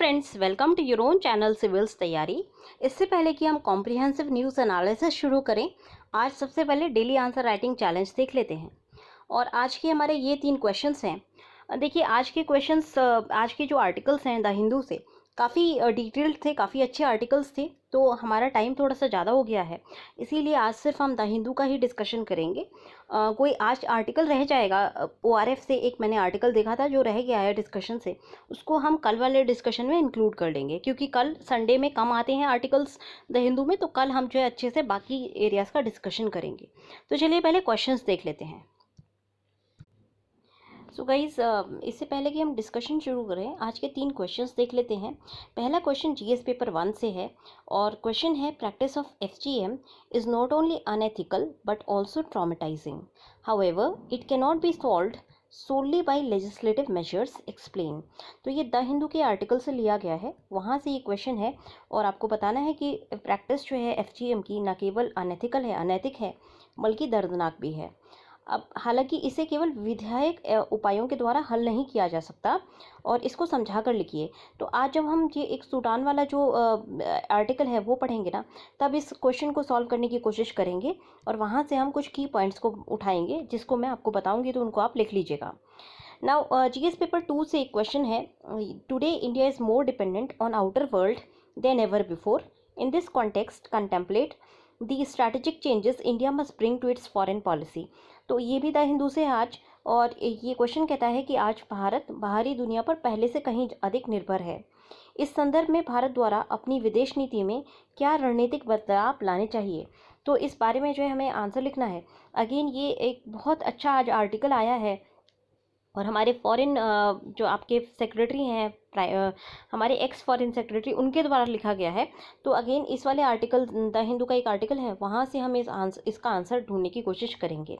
Friends, welcome to your own channel civils Taiyari. इससे पहले कि हम कॉम्प्रिहेंसिव न्यूज़ एनालिसिस शुरू करें, आज सबसे पहले डेली आंसर राइटिंग चैलेंज देख लेते हैं। और आज के हमारे ये 3 क्वेश्चंस हैं। देखिए, आज के क्वेश्चंस, आज के जो आर्टिकल्स हैं द हिंदू से, काफ़ी डिटेल्ड थे, काफ़ी अच्छे आर्टिकल्स थे। तो हमारा टाइम थोड़ा सा ज़्यादा हो गया है, इसीलिए आज सिर्फ हम द हिंदू का ही डिस्कशन करेंगे। कोई आज आर्टिकल रह जाएगा, ORF से एक मैंने आर्टिकल देखा था जो रह गया है डिस्कशन से, उसको हम कल वाले डिस्कशन में इंक्लूड कर लेंगे, क्योंकि कल संडे में कम आते हैं आर्टिकल्स द हिंदू में, तो कल हम जो है अच्छे से बाकी एरियाज़ का डिस्कशन करेंगे। तो चलिए पहले क्वेश्चंस देख लेते हैं। सो गाइज, इससे पहले कि हम डिस्कशन शुरू करें, आज के 3 क्वेश्चंस देख लेते हैं। पहला क्वेश्चन GS पेपर 1 से है और क्वेश्चन है, practice of FGM is not only unethical but also traumatising, however it can not be solved solely by legislative measures, explain। तो ये द हिंदू के आर्टिकल से लिया गया है, वहाँ से ये क्वेश्चन है और आपको बताना है कि प्रैक्टिस जो है FGM की न केवल अनएथिकल है, अनैतिक है, बल्कि दर्दनाक भी है। अब हालांकि इसे केवल विधायक उपायों के द्वारा हल नहीं किया जा सकता, और इसको समझा कर लिखिए। तो आज जब हम ये एक सूडान वाला जो आर्टिकल है वो पढ़ेंगे ना, तब इस क्वेश्चन को सॉल्व करने की कोशिश करेंगे और वहाँ से हम कुछ की पॉइंट्स को उठाएंगे, जिसको मैं आपको बताऊंगी, तो उनको आप लिख लीजिएगा। नाउ GS पेपर 2 से एक क्वेश्चन है, today India is more dependent on outer world than ever before, in this context contemplate the strategic changes India must bring to its foreign policy. तो ये भी द हिंदू से है आज, और ये क्वेश्चन कहता है कि आज भारत बाहरी दुनिया पर पहले से कहीं अधिक निर्भर है। इस संदर्भ में भारत द्वारा अपनी विदेश नीति में क्या रणनीतिक बदलाव लाने चाहिए। तो इस बारे में जो है हमें आंसर लिखना है। अगेन ये एक बहुत अच्छा आज आर्टिकल आया है, और हमारे फॉरेन जो आपके सेक्रेटरी हैं, हमारे एक्स फॉरेन सेक्रेटरी, उनके द्वारा लिखा गया है। तो अगेन इस वाले आर्टिकल, द हिंदू का एक आर्टिकल है, वहाँ से हम इसका आंसर ढूंढने की कोशिश करेंगे।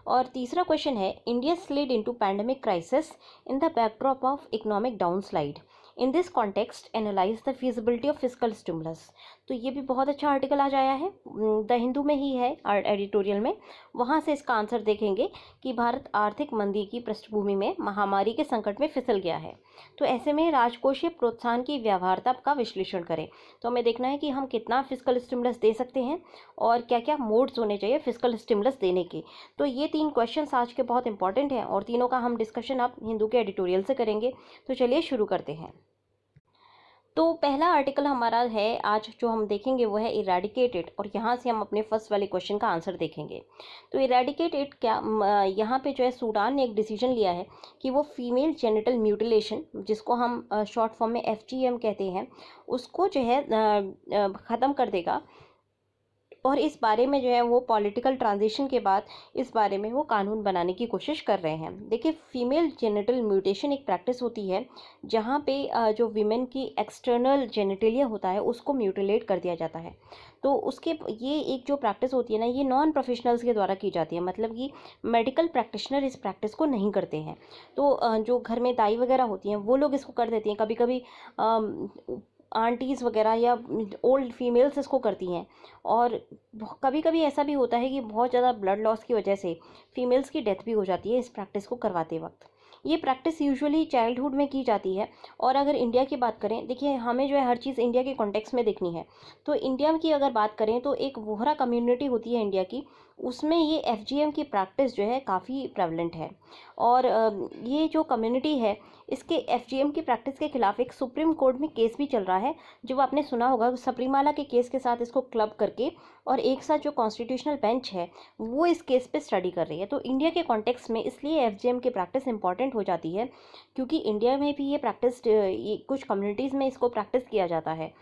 और तीसरा क्वेश्चन है, India slid into pandemic crisis in the backdrop of economic downslide, in this context analyze the feasibility of physical stimulus. तो ये भी बहुत अच्छा आर्टिकल आज आया है, द हिंदू में ही है, एडिटोरियल में। वहाँ से इसका आंसर देखेंगे कि भारत आर्थिक मंदी की पृष्ठभूमि में महामारी के संकट में फिसल गया है, तो ऐसे में राजकोषीय प्रोत्साहन की व्यवहार्यता का विश्लेषण करें। तो हमें देखना है कि हम कितना फिजिकल स्टिमुलस दे सकते हैं और क्या क्या मोड्स होने चाहिए फिजिकल स्टिमुलस देने के। तो ये 3 क्वेश्चंस आज के बहुत इंपॉर्टेंट हैं, और तीनों का हम डिस्कशन अब हिंदू के एडिटोरियल से करेंगे। तो चलिए शुरू करते हैं। तो पहला आर्टिकल हमारा है आज जो हम देखेंगे वो है इरेडिकेटेड, और यहाँ से हम अपने फर्स्ट वाले क्वेश्चन का आंसर देखेंगे। तो इरेडिकेटेड क्या, यहाँ पे जो है सूडान ने एक डिसीजन लिया है कि वो फीमेल जेनिटल म्यूटिलेशन, जिसको हम शॉर्ट फॉर्म में FGM कहते हैं, उसको जो है ख़त्म कर देगा। और इस बारे में जो है वो पॉलिटिकल ट्रांजिशन के बाद इस बारे में वो कानून बनाने की कोशिश कर रहे हैं। देखिए, फीमेल जेनिटल म्यूटेशन एक प्रैक्टिस होती है जहाँ पे जो वीमेन की एक्सटर्नल जेनिटलिया होता है उसको म्यूटिलेट कर दिया जाता है। तो उसके ये एक जो प्रैक्टिस होती है ना, ये नॉन प्रोफेशनल्स के द्वारा की जाती है, मतलब कि मेडिकल प्रैक्टिशनर इस प्रैक्टिस को नहीं करते हैं। तो जो घर में दाई वगैरह होती हैं वो लोग इसको कर देती हैं, कभी कभी आंटीज़ वगैरह या ओल्ड फीमेल्स इसको करती हैं। और कभी कभी ऐसा भी होता है कि बहुत ज़्यादा ब्लड लॉस की वजह से फीमेल्स की डेथ भी हो जाती है इस प्रैक्टिस को करवाते वक्त। ये प्रैक्टिस यूजुअली चाइल्डहुड में की जाती है। और अगर इंडिया की बात करें, देखिए हमें जो है हर चीज़ इंडिया के कॉन्टेक्स्ट में देखनी है। तो इंडिया की अगर बात करें तो एक वोहरा कम्युनिटी होती है इंडिया की, उसमें ये FGM की प्रैक्टिस जो है काफ़ी प्रेवलेंट है। और ये जो कम्युनिटी है, इसके FGM की प्रैक्टिस के खिलाफ एक सुप्रीम कोर्ट में केस भी चल रहा है, जो आपने सुना होगा, सबरीमाला के केस के साथ इसको क्लब करके, और एक साथ जो कॉन्स्टिट्यूशनल बेंच है वो इस केस पे स्टडी कर रही है। तो इंडिया के कॉन्टेक्स्ट में इसलिए FGM की प्रैक्टिस इंपॉर्टेंट हो जाती है, क्योंकि इंडिया में भी ये प्रैक्टिस, कुछ कम्युनिटीज़ में इसको प्रैक्टिस किया जाता है।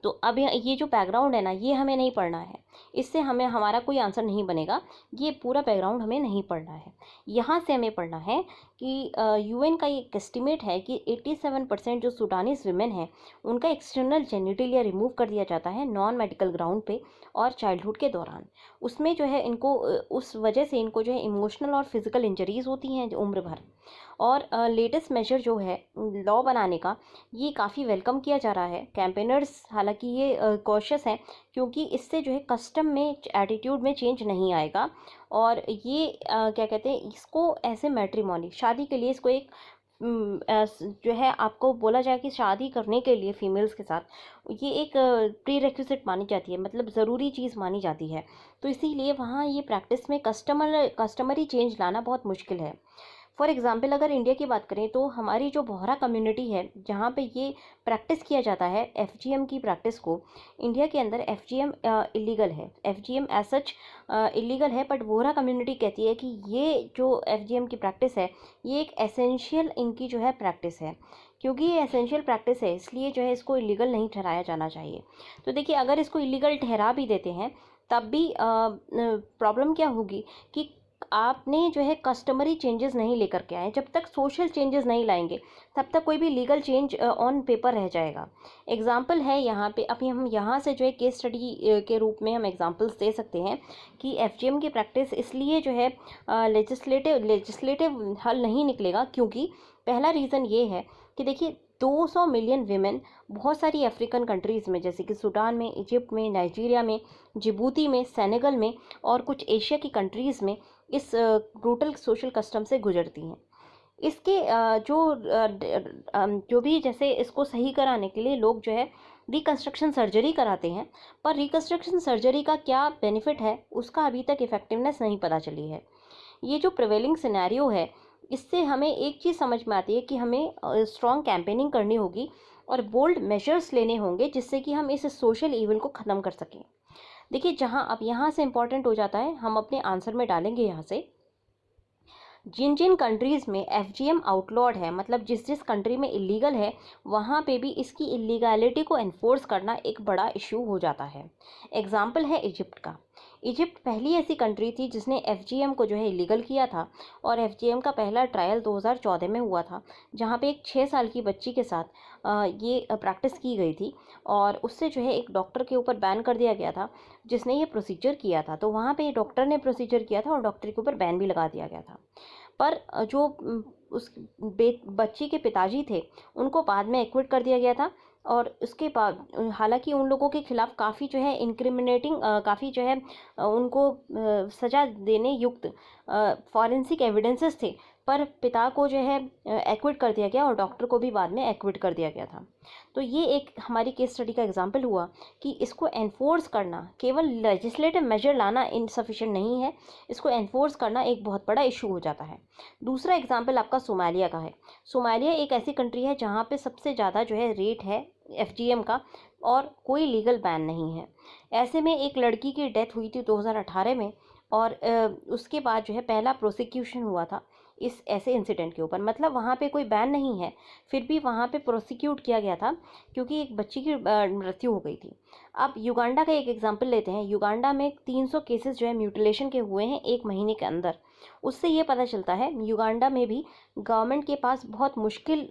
तो अब ये जो बैकग्राउंड है ना, ये हमें नहीं पढ़ना है, इससे हमें हमारा कोई आंसर नहीं बनेगा। ये पूरा बैकग्राउंड हमें नहीं पढ़ना है। यहाँ से हमें पढ़ना है कि UN का एक एस्टिमेट है कि 87% जो सूडानीज विमेन हैं उनका एक्सटर्नल जेनिटलिया रिमूव कर दिया जाता है नॉन मेडिकल ग्राउंड पे और चाइल्डहुड के दौरान। उसमें जो है इनको उस वजह से इनको जो है इमोशनल और फिजिकल इंजरीज होती हैं उम्र भर। और लेटेस्ट मेजर जो है लॉ बनाने का, ये काफ़ी वेलकम किया जा रहा है। कैंपेनर्स हालांकि ये कॉशियस हैं, क्योंकि इससे जो है कस्टम में एटीट्यूड में चेंज नहीं आएगा। और ये क्या कहते हैं, इसको ऐसे मैट्रिमोनी, शादी के लिए इसको एक जो है आपको बोला जाए कि शादी करने के लिए फीमेल्स के साथ, ये एक प्री रेक्विजिट मानी जाती है, मतलब ज़रूरी चीज़ मानी जाती है। तो इसीलिए वहाँ ये प्रैक्टिस में कस्टमरी चेंज लाना बहुत मुश्किल है। फॉर एग्ज़ाम्पल अगर इंडिया की बात करें तो हमारी जो बोहरा कम्युनिटी है जहाँ पे ये प्रैक्टिस किया जाता है एफजीएम की प्रैक्टिस को, इंडिया के अंदर एफजीएम इलीगल है। एफजीएम एज सच इलीगल है, बट बोहरा कम्युनिटी कहती है कि ये जो एफजीएम की प्रैक्टिस है ये एक एसेंशियल इनकी जो है प्रैक्टिस है। क्योंकि ये एसेंशियल प्रैक्टिस है इसलिए जो है इसको इलीगल नहीं ठहराया जाना चाहिए। तो देखिए अगर इसको इलीगल ठहरा भी देते हैं तब भी प्रॉब्लम क्या होगी कि आपने जो है कस्टमरी चेंजेस नहीं लेकर के आए। जब तक सोशल चेंजेस नहीं लाएंगे तब तक कोई भी लीगल चेंज ऑन पेपर रह जाएगा। एग्जाम्पल है यहाँ पे, अभी हम यहाँ से जो है केस स्टडी के रूप में हम एग्जाम्पल्स दे सकते हैं कि एफजीएम की प्रैक्टिस इसलिए जो है लेजिस्लेटिव हल नहीं निकलेगा, क्योंकि पहला रीज़न ये है कि देखिए 200 मिलियन वीमेन बहुत सारी अफ्रीकन कंट्रीज़ में जैसे कि सूडान में, इजिप्ट में, नाइजीरिया में, जिबूती में, सेनेगल में और कुछ एशिया की कंट्रीज़ में इस ब्रूटल सोशल कस्टम से गुजरती हैं। इसके जो भी जैसे इसको सही कराने के लिए लोग जो है रिकंस्ट्रक्शन सर्जरी कराते हैं, पर रिकंस्ट्रक्शन सर्जरी का क्या बेनिफिट है उसका अभी तक इफ़ेक्टिवनेस नहीं पता चली है। ये जो प्रिवेलिंग सिनेरियो है इससे हमें एक चीज़ समझ में आती है कि हमें स्ट्रॉन्ग कैंपेनिंग करनी होगी और बोल्ड मेजर्स लेने होंगे जिससे कि हम इस सोशल इविल को ख़त्म कर सकें। देखिए जहाँ अब यहाँ से इम्पॉर्टेंट हो जाता है, हम अपने आंसर में डालेंगे यहाँ से जिन जिन कंट्रीज़ में एफजीएम आउटलॉड है, मतलब जिस जिस कंट्री में इलीगल है वहाँ पे भी इसकी इलीगैलिटी को एनफोर्स करना एक बड़ा इशू हो जाता है। एग्जाम्पल है इजिप्ट का। इजिप्ट पहली ऐसी कंट्री थी जिसने एफजीएम को जो है इलीगल किया था और एफजीएम का पहला ट्रायल 2014 में हुआ था, जहाँ पे एक 6 साल की बच्ची के साथ ये प्रैक्टिस की गई थी और उससे जो है एक डॉक्टर के ऊपर बैन कर दिया गया था जिसने ये प्रोसीजर किया था। तो वहाँ पे डॉक्टर ने प्रोसीजर किया था और डॉक्टर के ऊपर बैन भी लगा दिया गया था। पर जो उस बच्ची के पिताजी थे उनको बाद में एक्विट कर दिया गया था और उसके बाद हालांकि उन लोगों के खिलाफ काफ़ी जो है इंक्रिमिनेटिंग काफ़ी जो है उनको सज़ा देने युक्त फॉरेंसिक एविडेंसेस थे, पर पिता को जो है एक्विट कर दिया गया और डॉक्टर को भी बाद में एक्विट कर दिया गया था। तो ये एक हमारी केस स्टडी का एग्जांपल हुआ कि इसको एनफोर्स करना, केवल लेजिस्लेटिव मेजर लाना इनसफिशिएंट नहीं है, इसको एनफोर्स करना एक बहुत बड़ा इशू हो जाता है। दूसरा एग्जांपल आपका सोमालिया का है। सोमालिया एक ऐसी कंट्री है जहाँ पे सबसे ज़्यादा जो है रेट है एफजीएम का और कोई लीगल बैन नहीं है। ऐसे में एक लड़की की डेथ हुई थी 2018 में और उसके बाद जो है पहला प्रोसिक्यूशन हुआ था इस ऐसे इंसिडेंट के ऊपर। मतलब वहाँ पे कोई बैन नहीं है फिर भी वहाँ पे प्रोसिक्यूट किया गया था क्योंकि एक बच्ची की मृत्यु हो गई थी। अब युगांडा का एक एग्जांपल लेते हैं। युगांडा में 300 केसेस जो है म्यूटिलेशन के हुए हैं 1 महीने के अंदर। उससे ये पता चलता है युगांडा में भी गवर्नमेंट के पास बहुत मुश्किल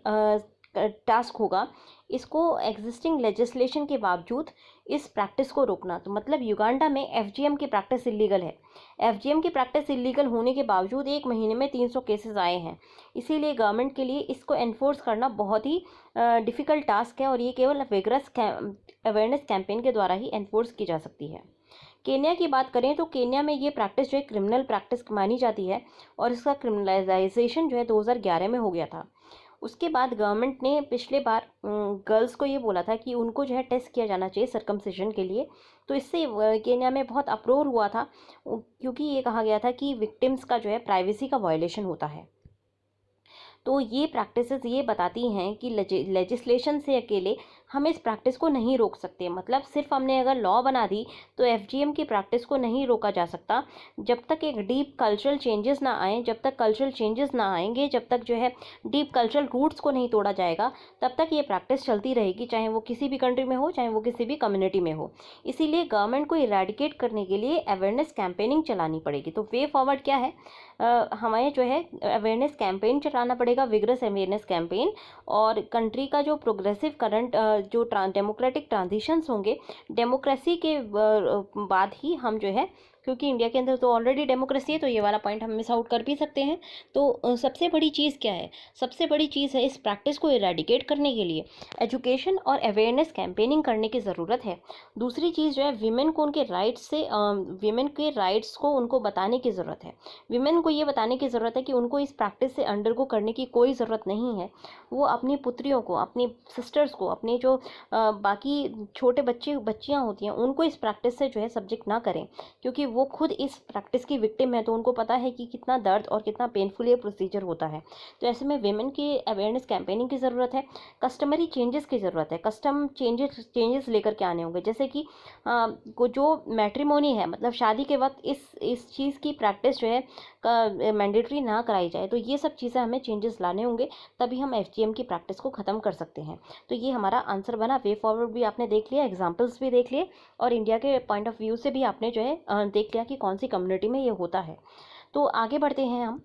टास्क होगा इसको एग्जिस्टिंग लेजिस्लेशन के बावजूद इस प्रैक्टिस को रोकना। तो मतलब युगांडा में एफजीएम की प्रैक्टिस इलीगल है। एफजीएम की प्रैक्टिस इलीगल होने के बावजूद 1 महीने में 300 केसेस आए हैं। इसीलिए गवर्नमेंट के लिए इसको एनफोर्स करना बहुत ही डिफ़िकल्ट टास्क है और ये केवल विगरस अवेयरनेस कैंपेन के द्वारा ही एनफोर्स की जा सकती है। केन्या की बात करें तो केन्या में ये प्रैक्टिस जो है क्रिमिनल प्रैक्टिस मानी जाती है और इसका क्रिमिनलाइजेशन जो है 2011 में हो गया था। उसके बाद गवर्नमेंट ने पिछले बार गर्ल्स को ये बोला था कि उनको जो है टेस्ट किया जाना चाहिए सर्कमसिजन के लिए। तो इससे केन्या में बहुत अप्रोर हुआ था क्योंकि ये कहा गया था कि विक्टिम्स का जो है प्राइवेसी का वायलेशन होता है। तो ये प्रैक्टिसेस ये बताती हैं कि लेजिस्लेशन से अकेले हम इस प्रैक्टिस को नहीं रोक सकते। मतलब सिर्फ हमने अगर लॉ बना दी तो एफजीएम की प्रैक्टिस को नहीं रोका जा सकता। जब तक एक डीप कल्चरल चेंजेस ना आए, जब तक कल्चरल चेंजेस ना आएंगे, जब तक जो है डीप कल्चरल रूट्स को नहीं तोड़ा जाएगा, तब तक ये प्रैक्टिस चलती रहेगी, चाहे वो किसी भी कंट्री में हो, चाहे वो किसी भी कम्युनिटी में हो। इसीलिए गवर्नमेंट को इरेडिकेट करने के लिए अवेयरनेस कैंपेनिंग चलानी पड़ेगी। तो वे फॉरवर्ड क्या है, हमें जो है अवेयरनेस कैंपेन चलाना पड़ेगा, विगरस अवेयरनेस कैंपेन। और कंट्री का जो प्रोग्रेसिव करंट जो डेमोक्रेटिक ट्रांजिशंस होंगे, डेमोक्रेसी के बाद ही हम जो है क्योंकि इंडिया के अंदर तो ऑलरेडी डेमोक्रेसी है, तो ये वाला पॉइंट हम मिस आउट कर भी सकते हैं। तो सबसे बड़ी चीज़ क्या है? सबसे बड़ी चीज़ है इस प्रैक्टिस को इरेडिकेट करने के लिए एजुकेशन और अवेयरनेस कैंपेनिंग करने की ज़रूरत है। दूसरी चीज़ जो है, विमेन को उनके राइट्स से विमेन के राइट्स को उनको बताने की ज़रूरत है। विमेन को ये बताने की ज़रूरत है कि उनको इस प्रैक्टिस से अंडरगो करने की कोई ज़रूरत नहीं है। वो अपनी पुत्रियों को, अपनी सिस्टर्स को, अपने जो बाकी छोटे बच्चे बच्चियाँ होती हैं, उनको इस प्रैक्टिस से जो है सब्जेक्ट ना करें, क्योंकि वो खुद इस प्रैक्टिस की विक्टिम है, तो उनको पता है कि कितना दर्द और कितना पेनफुल ये प्रोसीजर होता है। तो ऐसे में विमेन की अवेयरनेस कैंपेनिंग की ज़रूरत है। कस्टमरी चेंजेस की ज़रूरत है, कस्टम चेंजेस लेकर के आने होंगे, जैसे कि जो मैट्रिमोनी है, मतलब शादी के वक्त इस चीज़ की प्रैक्टिस जो है मैंडेटरी ना कराई जाए। तो ये सब चीज़ें हमें चेंजेस लाने होंगे, तभी हम FGM की प्रैक्टिस को ख़त्म कर सकते हैं। तो ये हमारा आंसर बना। वे फॉरवर्ड भी आपने देख लिया, एग्जाम्पल्स भी देख लिए, और इंडिया के पॉइंट ऑफ व्यू से भी आपने जो है देख लिया कि कौन सी कम्युनिटी में ये होता है। तो आगे बढ़ते हैं हम।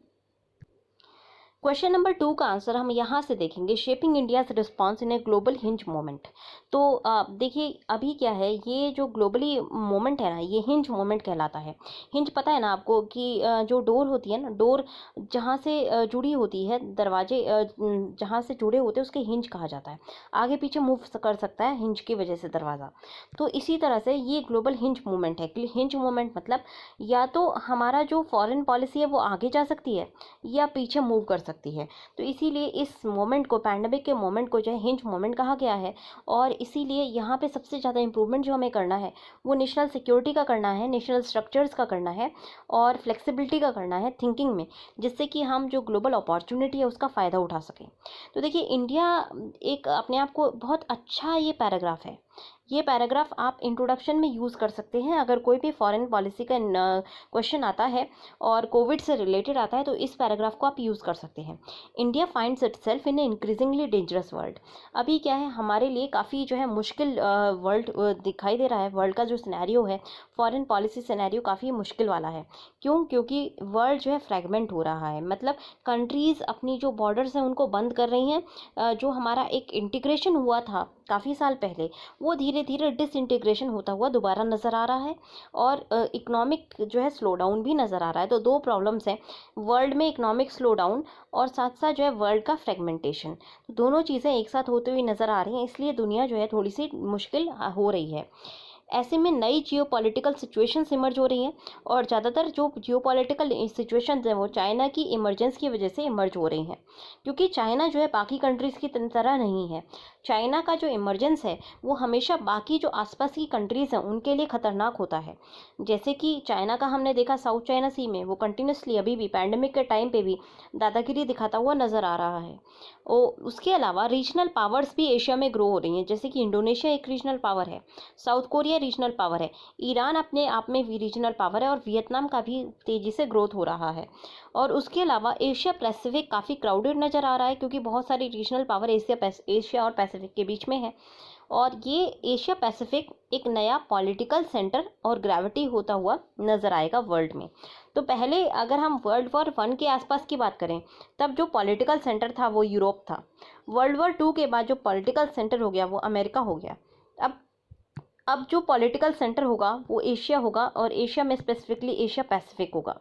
क्वेश्चन नंबर 2 का आंसर हम यहाँ से देखेंगे, shaping India's response in a global hinge moment. तो देखिए अभी क्या है, ये जो ग्लोबली मोमेंट है ना, ये हिंज मोमेंट कहलाता है। हिंज पता है ना आपको कि जो डोर होती है ना, डोर जहाँ से जुड़ी होती है, दरवाजे जहाँ से जुड़े होते हैं उसके हिंज कहा जाता है। आगे पीछे मूव कर सकता है हिंज की वजह से दरवाज़ा। तो इसी तरह से ये ग्लोबल हिंज मोमेंट है। हिंज मोमेंट मतलब या तो हमारा जो फॉरेन पॉलिसी है वो आगे जा सकती है या पीछे मूव कर सकती है। तो इसीलिए इस मोमेंट को, पैंडेमिक के मोमेंट को जो है हिंज मोमेंट कहा गया है। और इसीलिए यहाँ पे सबसे ज़्यादा इंप्रूवमेंट जो हमें करना है वो नेशनल सिक्योरिटी का करना है, नेशनल स्ट्रक्चर्स का करना है, और फ्लेक्सिबिलिटी का करना है थिंकिंग में, जिससे कि हम जो ग्लोबल अपॉर्चुनिटी है उसका फ़ायदा उठा सकें। तो देखिए इंडिया एक अपने आप को बहुत अच्छा, ये पैराग्राफ है, ये पैराग्राफ आप इंट्रोडक्शन में यूज़ कर सकते हैं। अगर कोई भी फॉरेन पॉलिसी का क्वेश्चन आता है और कोविड से रिलेटेड आता है, तो इस पैराग्राफ को आप यूज़ कर सकते हैं। इंडिया फाइंड्स इटसेल्फ इन ए इंक्रीजिंगली डेंजरस वर्ल्ड। अभी क्या है, हमारे लिए काफ़ी जो है मुश्किल वर्ल्ड दिखाई दे रहा है। वर्ल्ड का जो सिनेरियो है, फॉरेन पॉलिसी सिनेरियो काफ़ी मुश्किल वाला है। क्यों? क्योंकि वर्ल्ड जो है फ्रेगमेंट हो रहा है, मतलब कंट्रीज़ अपनी जो बॉर्डर्स हैं उनको बंद कर रही हैं। जो हमारा एक इंटीग्रेशन हुआ था काफ़ी साल पहले, वो धीरे धीरे डिसइंटीग्रेशन होता हुआ दोबारा नज़र आ रहा है, और इकोनॉमिक जो है स्लो डाउन भी नज़र आ रहा है। तो दो प्रॉब्लम्स हैं, वर्ल्ड में इकोनॉमिक स्लो डाउन और साथ साथ जो है वर्ल्ड का फ्रेगमेंटेशन। तो दोनों चीज़ें एक साथ होती हुई नज़र आ रही हैं, इसलिए दुनिया जो है थोड़ी सी मुश्किल हो रही है। ऐसे में नई जियोपॉलिटिकल सिचुएशंस इमर्ज हो रही हैं, और ज़्यादातर जो जियोपॉलिटिकल सिचुएशंस हैं वो चाइना की इमरजेंस की वजह से इमर्ज हो रही हैं। क्योंकि चाइना जो है बाकी कंट्रीज़ की तरह नहीं है। चाइना का जो इमरजेंस है वो हमेशा बाकी जो आसपास की कंट्रीज़ हैं उनके लिए ख़तरनाक होता है। जैसे कि चाइना का हमने देखा साउथ चाइना सी में, वो कंटिन्यूसली अभी भी पैंडेमिक के टाइम पे भी दादागिरी दिखाता हुआ नज़र आ रहा है। उसके अलावा रीजनल पावर्स भी एशिया में ग्रो हो रही हैं, जैसे कि इंडोनेशिया एक रीजनल पावर है, साउथ कोरिया रीजनल पावर है, ईरान अपने आप में भी रीजनल पावर है, और वियतनाम का भी तेज़ी से ग्रोथ हो रहा है। और उसके अलावा एशिया पैसिफिक काफ़ी क्राउडेड नज़र आ रहा है, क्योंकि बहुत सारी रीजनल पावर एशिया और पैसिफिक के बीच में है। और ये एशिया पैसिफिक एक नया पॉलिटिकल सेंटर और ग्रेविटी होता हुआ नज़र आएगा वर्ल्ड में। तो पहले अगर हम वर्ल्ड वॉर 1 के आसपास की बात करें, तब जो पॉलिटिकल सेंटर था वो यूरोप था। वर्ल्ड वॉर 2 के बाद जो पॉलिटिकल सेंटर हो गया वो अमेरिका हो गया। अब जो पॉलिटिकल सेंटर होगा वो एशिया होगा, और एशिया में स्पेसिफिकली एशिया पैसिफिक होगा।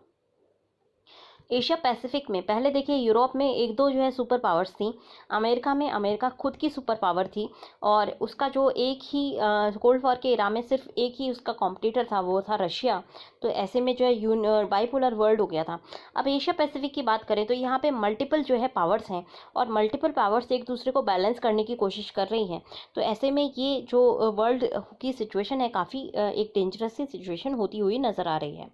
एशिया पैसिफिक में पहले देखिए यूरोप में एक दो जो है सुपर पावर्स थी। अमेरिका में अमेरिका खुद की सुपर पावर थी, और उसका जो एक ही कोल्ड वॉर के इरा में सिर्फ एक ही उसका कॉम्पिटिटर था, वो था रशिया। तो ऐसे में जो है बाइपोलर वर्ल्ड हो गया था। अब एशिया पैसिफिक की बात करें तो यहाँ पे मल्टीपल जो है पावर्स हैं, और मल्टीपल पावर्स एक दूसरे को बैलेंस करने की कोशिश कर रही हैं। तो ऐसे में ये जो वर्ल्ड की सिचुएशन है काफ़ी एक डेंजरस सी सिचुएशन होती हुई नज़र आ रही है।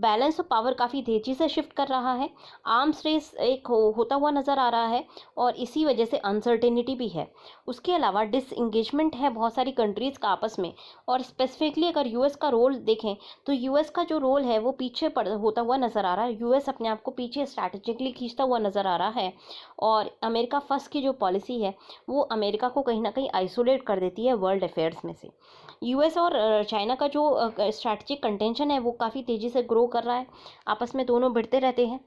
बैलेंस ऑफ पावर काफ़ी तेज़ी से शिफ्ट कर रहा है, आर्म्स रेस एक होता हुआ नज़र आ रहा है, और इसी वजह से अनसर्टेनिटी भी है। उसके अलावा डिसएंगेजमेंट है बहुत सारी कंट्रीज़ का आपस में, और स्पेसिफिकली अगर यूएस का रोल देखें तो यूएस का जो रोल है वो पीछे होता हुआ नज़र आ रहा है। यूएस अपने आप को पीछे स्ट्रैटेजिकली खींचता हुआ नज़र आ रहा है, और अमेरिका फर्स्ट की जो पॉलिसी है वो अमेरिका को कहीं ना कहीं आइसोलेट कर देती है वर्ल्ड अफेयर्स में से। यूएस और चाइना का जो स्ट्रैटेजिक कंटेंशन है वो काफ़ी तेज़ी से ग्रो कर रहा है, आपस में दोनों भिड़ते रहते हैं।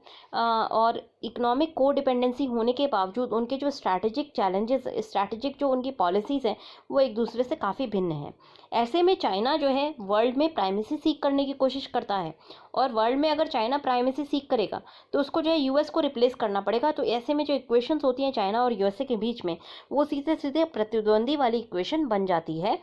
और इकोनॉमिक को डिपेंडेंसी होने के बावजूद उनके जो स्ट्रैटेजिक चैलेंजेस, स्ट्रैटेजिक जो उनकी पॉलिसीज़ हैं वो एक दूसरे से काफ़ी भिन्न हैं। ऐसे में चाइना जो है वर्ल्ड में प्राइमेसी सीख करने की कोशिश कोशिश करता है, और वर्ल्ड में अगर चाइना प्राइमेसी सीख करेगा तो उसको जो है यूएस को रिप्लेस करना पड़ेगा। तो ऐसे में जो इक्वेशंस होती हैं चाइना और यूएसए के बीच में, वो सीधे सीधे प्रतिद्वंदी वाली इक्वेशन बन जाती है।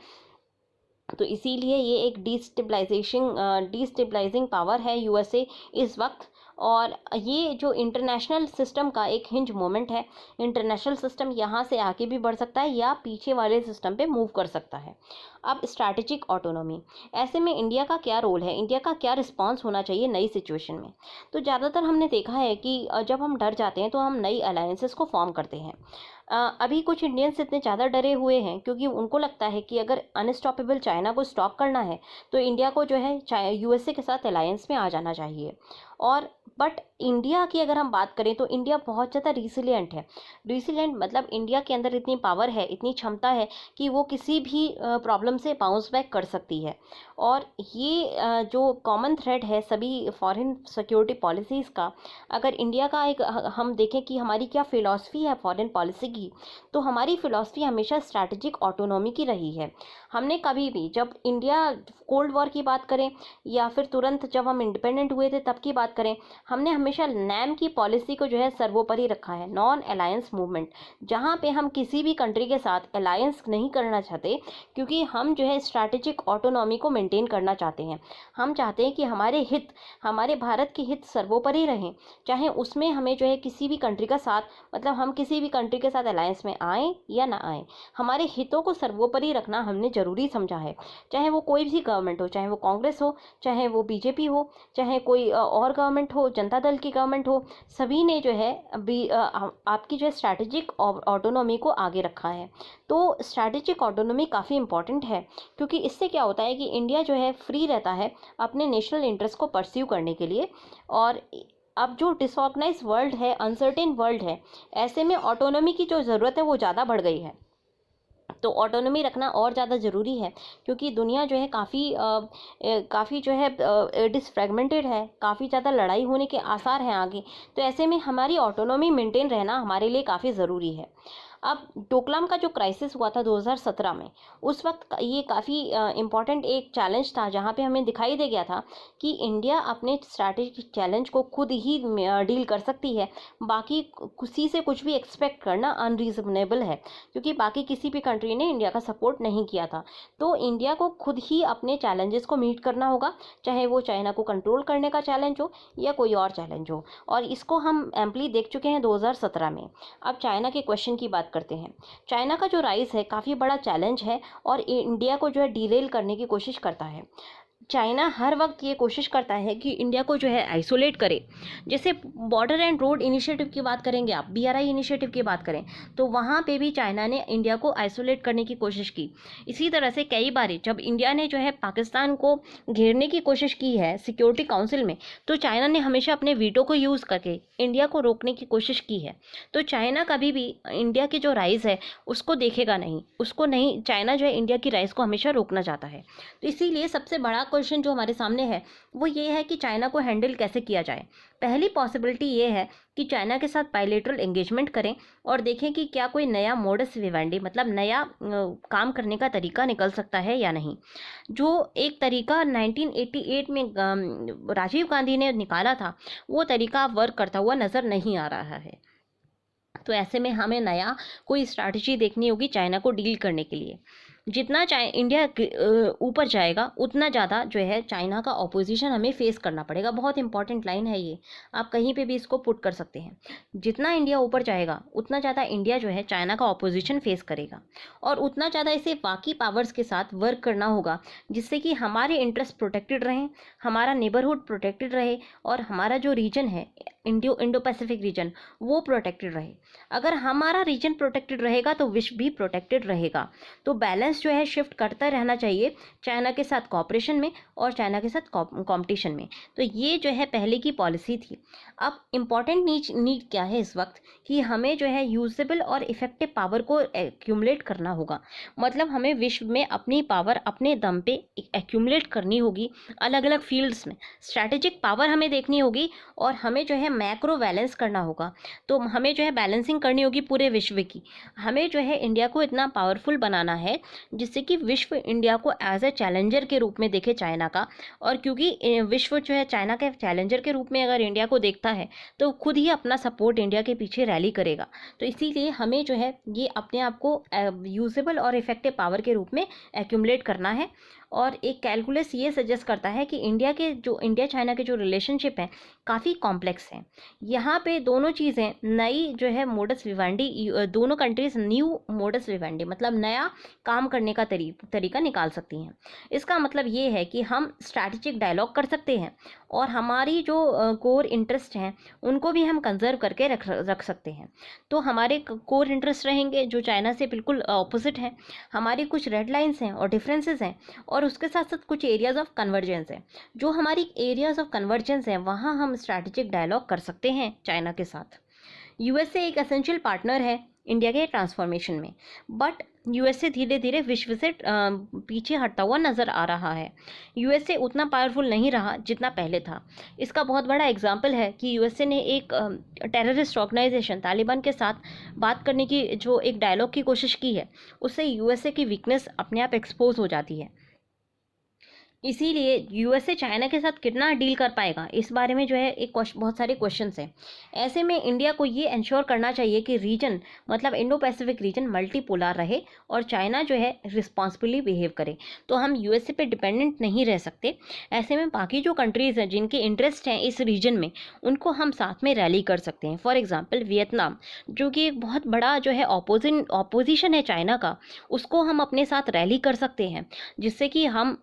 तो इसीलिए ये एक डिस्टेबलाइजिंग पावर है यूएसए इस वक्त। और ये जो इंटरनेशनल सिस्टम का एक हिंज मोमेंट है, इंटरनेशनल सिस्टम यहाँ से आगे भी बढ़ सकता है या पीछे वाले सिस्टम पे मूव कर सकता है। अब स्ट्रैटेजिक ऑटोनॉमी, ऐसे में इंडिया का क्या रोल है, इंडिया का क्या रिस्पॉन्स होना चाहिए नई सिचुएशन में। तो ज़्यादातर हमने देखा है कि जब हम डर जाते हैं तो हम नई अलायंसेस को फॉर्म करते हैं। अभी कुछ इंडियंस इतने ज़्यादा डरे हुए हैं क्योंकि उनको लगता है कि अगर अनस्टॉपेबल चाइना को स्टॉप करना है तो इंडिया को जो है यूएसए के साथ अलायंस में आ जाना चाहिए। और बट इंडिया की अगर हम बात करें तो इंडिया बहुत ज़्यादा रिसिलियंट है। रिसिलियंट मतलब इंडिया के अंदर इतनी पावर है, इतनी क्षमता है कि वो किसी भी प्रॉब्लम से बाउंस बैक कर सकती है। और ये जो कॉमन थ्रेड है सभी फॉरेन सिक्योरिटी पॉलिसीज़ का, अगर इंडिया का एक हम देखें कि हमारी क्या फ़िलॉसफी है फॉरेन पॉलिसी की, तो हमारी फ़िलॉसफी हमेशा स्ट्रैटेजिक ऑटोनॉमी की रही है। हमने कभी भी, जब इंडिया कोल्ड वॉर की बात करें या फिर तुरंत जब हम इंडिपेंडेंट हुए थे तब की बात करें, हमने हमेशा नैम की पॉलिसी को जो है सर्वोपरि रखा है, नॉन अलायंस मूवमेंट, जहाँ पे हम किसी भी कंट्री के साथ अलायंस नहीं करना चाहते क्योंकि हम जो है स्ट्रैटेजिक ऑटोनॉमी को मेंटेन करना चाहते हैं। हम चाहते हैं कि हमारे हित, हमारे भारत के हित सर्वोपरि रहें, चाहे उसमें हमें जो है किसी भी कंट्री का साथ, मतलब हम किसी भी कंट्री के साथ अलायंस में आएँ या ना आएँ, हमारे हितों को सर्वोपरि रखना हमने ज़रूरी समझा है। चाहे वो कोई भी गवर्नमेंट हो, चाहे वो कांग्रेस हो, चाहे वो बीजेपी हो, चाहे कोई और गवर्नमेंट हो, जनता दल की गवर्नमेंट हो, सभी ने जो है आपकी जो है स्ट्रैटेजिक ऑटोनॉमी को आगे रखा है। तो स्ट्रैटेजिक ऑटोनॉमी काफ़ी इंपॉर्टेंट है क्योंकि इससे क्या होता है कि इंडिया जो है फ्री रहता है अपने नेशनल इंटरेस्ट को परस्यू करने के लिए। और अब जो डिसऑर्गेनाइज वर्ल्ड है, अनसर्टेन वर्ल्ड है, ऐसे में ऑटोनॉमी की जो ज़रूरत है वो ज़्यादा बढ़ गई है। तो ऑटोनॉमी रखना और ज़्यादा ज़रूरी है क्योंकि दुनिया जो है काफ़ी जो है डिसफ्रेगमेंटेड है, काफ़ी ज़्यादा लड़ाई होने के आसार हैं आगे। तो ऐसे में हमारी ऑटोनॉमी मेंटेन रहना हमारे लिए काफ़ी ज़रूरी है। अब डोकलाम का जो क्राइसिस हुआ था 2017 में, उस वक्त ये काफ़ी इम्पॉर्टेंट एक चैलेंज था जहाँ पे हमें दिखाई दे गया था कि इंडिया अपने स्ट्रैटेजिक चैलेंज को खुद ही डील कर सकती है, बाकी किसी से कुछ भी एक्सपेक्ट करना अनरीजनेबल है क्योंकि बाकी किसी भी कंट्री ने इंडिया का सपोर्ट नहीं किया था। तो इंडिया को खुद ही अपने चैलेंजेस को मीट करना होगा, चाहे वो चाइना को कंट्रोल करने का चैलेंज हो या कोई और चैलेंज हो, और इसको हम एम्पली देख चुके हैं 2017 में। अब चाइना के क्वेश्चन की बात करते हैं। चाइना का जो राइज है काफ़ी बड़ा चैलेंज है और इंडिया को जो है डीरेल करने की कोशिश करता है। चाइना हर वक्त ये कोशिश करता है कि इंडिया को जो है आइसोलेट करे। जैसे बॉर्डर एंड रोड इनिशिएटिव की बात करेंगे आप, BRI इनिशिएटिव की बात करें तो वहाँ पे भी चाइना ने इंडिया को आइसोलेट करने की कोशिश की। इसी तरह से कई बार जब इंडिया ने जो है पाकिस्तान को घेरने की कोशिश की है सिक्योरिटी काउंसिल में, तो चाइना ने हमेशा अपने वीटो को यूज़ करके इंडिया को रोकने की कोशिश की है। तो चाइना कभी भी इंडिया की जो राइज है उसको देखेगा नहीं, उसको नहीं, चाइना जो है इंडिया की राइज को हमेशा रोकना चाहता है। तो इसीलिए सबसे बड़ा क्वेश्चन जो हमारे सामने है वो ये है कि चाइना को हैंडल कैसे किया जाए। पहली पॉसिबिलिटी ये है कि चाइना के साथ बायलैटरल एंगेजमेंट करें और देखें कि क्या कोई नया मोडस विवेंडी, मतलब नया काम करने का तरीका निकल सकता है या नहीं। जो एक तरीका 1988 में राजीव गांधी ने निकाला था वो तरीका वर्क करता हुआ नज़र नहीं आ रहा है। तो ऐसे में हमें नया कोई स्ट्रैटेजी देखनी होगी चाइना को डील करने के लिए। जितना इंडिया ऊपर जाएगा उतना ज़्यादा जो है चाइना का ऑपोजिशन हमें फेस करना पड़ेगा। बहुत इंपॉर्टेंट लाइन है ये, आप कहीं पे भी इसको पुट कर सकते हैं। जितना इंडिया ऊपर जाएगा उतना ज़्यादा इंडिया जो है चाइना का ऑपोजिशन फेस करेगा और उतना ज़्यादा इसे बाकी पावर्स के साथ वर्क करना होगा जिससे कि हमारे इंटरेस्ट प्रोटेक्टेड रहें, हमारा नेबरहुड प्रोटेक्टेड रहे और हमारा जो रीजन है इंडो पैसिफिक रीजन वो प्रोटेक्टेड रहे। अगर हमारा रीजन प्रोटेक्टेड रहेगा तो विश्व भी प्रोटेक्टेड रहेगा। तो बैलेंस जो है शिफ्ट करता रहना चाहिए चाइना के साथ कॉपरेशन में और चाइना के साथ कंपटीशन में। तो ये जो है पहले की पॉलिसी थी। अब इम्पॉर्टेंट नीड क्या है इस वक्त कि हमें जो है यूजेबल और इफेक्टिव पावर को एक्यूमुलेट करना होगा। मतलब हमें विश्व में अपनी पावर अपने दम पे एक्यूमुलेट करनी होगी अलग अलग फील्ड्स में। स्ट्रैटेजिक पावर हमें देखनी होगी और हमें जो है मैक्रो बैलेंस करना होगा, तो हमें जो है बैलेंसिंग करनी होगी पूरे विश्व की। हमें जो है इंडिया को इतना पावरफुल बनाना है जिससे कि विश्व इंडिया को एज ए चैलेंजर के रूप में देखे चाइना का। और क्योंकि विश्व जो है चाइना के चैलेंजर के रूप में अगर इंडिया को देखता है तो खुद ही अपना सपोर्ट इंडिया के पीछे रैली करेगा। तो इसीलिए हमें जो है ये अपने आप को यूजेबल और इफेक्टिव पावर के रूप में एक्यूमुलेट करना है। और एक कैलकुलस ये सजेस्ट करता है कि इंडिया चाइना के जो रिलेशनशिप हैं काफ़ी कॉम्प्लेक्स हैं। यहाँ पे दोनों चीज़ें नई जो है मोडस विवेंडी, दोनों कंट्रीज न्यू मोडस विवेंडी मतलब नया काम करने का तरीका निकाल सकती हैं। इसका मतलब ये है कि हम स्ट्रैटेजिक डायलॉग कर सकते हैं और हमारी जो कोर इंटरेस्ट हैं उनको भी हम कंजर्व करके रख सकते हैं। तो हमारे कोर इंटरेस्ट रहेंगे जो चाइना से बिल्कुल ऑपोजिट हैं, हमारी कुछ रेड लाइंस हैं और डिफरेंसेस हैं, और उसके साथ साथ कुछ एरियाज ऑफ कन्वर्जेंस हैं। जो हमारी एरियाज ऑफ कन्वर्जेंस हैं वहाँ हम स्ट्रैटेजिक डायलॉग कर सकते हैं चाइना के साथ। यूएसए एक एसेंशियल पार्टनर है इंडिया के ट्रांसफॉर्मेशन में, बट यूएसए धीरे धीरे विश्व से पीछे हटता हुआ नज़र आ रहा है। यूएसए उतना पावरफुल नहीं रहा जितना पहले था। इसका बहुत बड़ा एग्जाम्पल है कि यूएसए ने एक टेररिस्ट ऑर्गेनाइजेशन तालिबान के साथ बात करने की जो एक डायलॉग की कोशिश की है, उससे यूएसए की वीकनेस अपने आप एक्सपोज हो जाती है। इसीलिए यूएसए चाइना के साथ कितना डील कर पाएगा इस बारे में जो है बहुत सारे क्वेश्चंस हैं। ऐसे में इंडिया को ये इंश्योर करना चाहिए कि रीजन मतलब इंडो पैसिफिक रीजन मल्टीपोलर रहे और चाइना जो है रिस्पॉन्सिबली बिहेव करे। तो हम यूएसए पे डिपेंडेंट नहीं रह सकते। ऐसे में बाकी जो कंट्रीज़ हैं जिनके इंटरेस्ट हैं इस रीजन में उनको हम साथ में रैली कर सकते हैं। फॉर एग्जाम्पल वियतनाम जो कि एक बहुत बड़ा जो है ऑपोजिशन है चाइना का, उसको हम अपने साथ रैली कर सकते हैं जिससे कि हम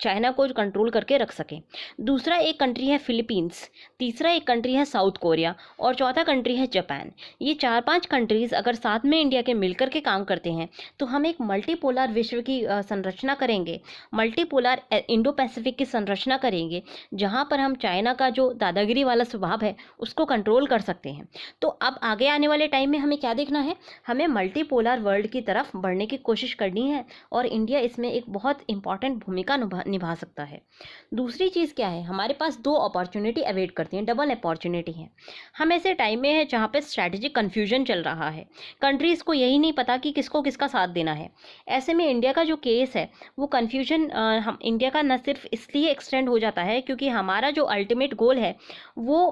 चाइना को कंट्रोल करके रख सकें। दूसरा एक कंट्री है फिलीपींस, तीसरा एक कंट्री है साउथ कोरिया और चौथा कंट्री है जापान। ये 4-5 कंट्रीज़ अगर साथ में इंडिया के मिलकर के काम करते हैं तो हम एक मल्टीपोलर विश्व की संरचना करेंगे, मल्टीपोलर इंडो पैसिफिक की संरचना करेंगे, जहाँ पर हम चाइना का जो दादागिरी वाला स्वभाव है उसको कंट्रोल कर सकते हैं। तो अब आगे आने वाले टाइम में हमें क्या देखना है, हमें मल्टीपोलर वर्ल्ड की तरफ बढ़ने की कोशिश करनी है और इंडिया इसमें एक बहुत इंपॉर्टेंट भूमिका निभा सकता है। दूसरी चीज़ क्या है, हमारे पास 2 अपॉर्चुनिटी अवेट करती हैं, डबल अपॉर्चुनिटी है। हम ऐसे टाइम में है जहाँ पे स्ट्रैटेजिक कन्फ्यूजन चल रहा है, कंट्रीज़ को यही नहीं पता कि किसको किसका साथ देना है। ऐसे में इंडिया का जो केस है वो कन्फ्यूजन हम इंडिया का न सिर्फ इसलिए एक्सटेंड हो जाता है क्योंकि हमारा जो अल्टीमेट गोल है वो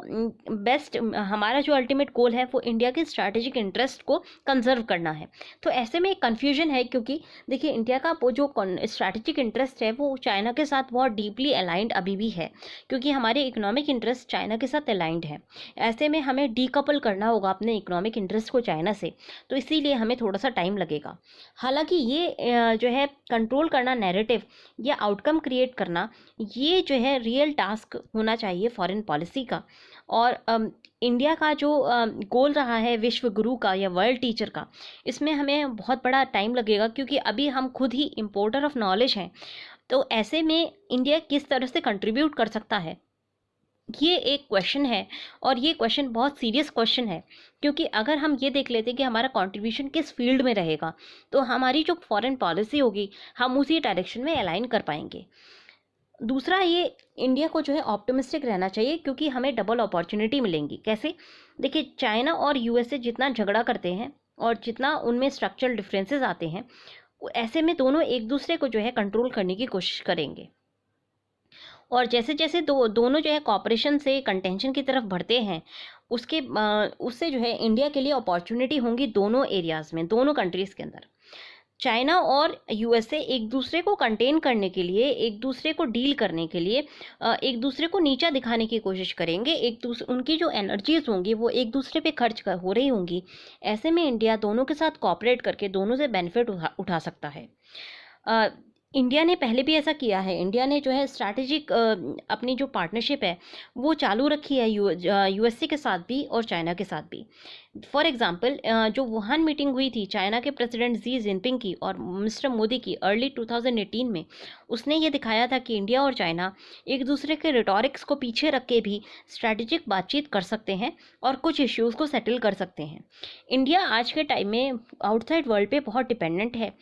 हमारा जो अल्टीमेट गोल है वो इंडिया के स्ट्रैटेजिक इंटरेस्ट को कंजर्व करना है। तो ऐसे में एक कन्फ्यूजन है क्योंकि देखिए इंडिया का वो जो स्ट्रैटेजिक इंटरेस्ट है वो चाइना के साथ बहुत डीपली अलाइंड अभी भी है, क्योंकि हमारे इकोनॉमिक इंटरेस्ट चाइना के साथ अलाइंड है। ऐसे में हमें डीकपल करना होगा अपने इकोनॉमिक इंटरेस्ट को चाइना से, तो इसीलिए हमें थोड़ा सा टाइम लगेगा। हालांकि ये जो है कंट्रोल करना नैरेटिव या आउटकम क्रिएट करना, ये जो है रियल टास्क होना चाहिए फॉरेन पॉलिसी का। और इंडिया का जो गोल रहा है विश्व गुरु का या वर्ल्ड टीचर का, इसमें हमें बहुत बड़ा टाइम लगेगा क्योंकि अभी हम खुद ही इम्पोर्टर ऑफ नॉलेज हैं। तो ऐसे में इंडिया किस तरह से कंट्रीब्यूट कर सकता है, ये एक क्वेश्चन है और ये क्वेश्चन बहुत सीरियस क्वेश्चन है। क्योंकि अगर हम ये देख लेते कि हमारा कंट्रीब्यूशन किस फील्ड में रहेगा तो हमारी जो फॉरेन पॉलिसी होगी हम उसी डायरेक्शन में अलाइन कर पाएंगे। दूसरा, ये इंडिया को जो है ऑप्टिमिस्टिक रहना चाहिए क्योंकि हमें डबल अपॉर्चुनिटी मिलेंगी। कैसे? देखिए, चाइना और यूएसए जितना झगड़ा करते हैं और जितना उनमें स्ट्रक्चरल डिफरेंसेस आते हैं, ऐसे में दोनों एक दूसरे को जो है कंट्रोल करने की कोशिश करेंगे। और जैसे जैसे दोनों जो है कॉपरेशन से कंटेंशन की तरफ बढ़ते हैं, उससे जो है इंडिया के लिए अपॉर्चुनिटी होंगी दोनों एरियाज़ में, दोनों कंट्रीज़ के अंदर। चाइना और यूएसए एक दूसरे को कंटेन करने के लिए, एक दूसरे को डील करने के लिए, एक दूसरे को नीचा दिखाने की कोशिश करेंगे। उनकी जो एनर्जीज होंगी वो एक दूसरे पे खर्च हो रही होंगी। ऐसे में इंडिया दोनों के साथ कॉपरेट करके दोनों से बेनिफिट उठा सकता है। इंडिया ने पहले भी ऐसा किया है। इंडिया ने जो है स्ट्रैटेजिक अपनी जो पार्टनरशिप है वो चालू रखी है यूएसए के साथ भी और चाइना के साथ भी। फॉर एग्जांपल, जो वुहान मीटिंग हुई थी चाइना के प्रेसिडेंट जी जिनपिंग की और मिस्टर मोदी की अर्ली 2018 में, उसने ये दिखाया था कि इंडिया और चाइना एक दूसरे के रिटॉरिक्स को पीछे रख के भी स्ट्रैटेजिक बातचीत कर सकते हैं और कुछ इश्यूज़ को सेटल कर सकते हैं। इंडिया आज के टाइम में आउटसाइड वर्ल्ड पे बहुत डिपेंडेंट है।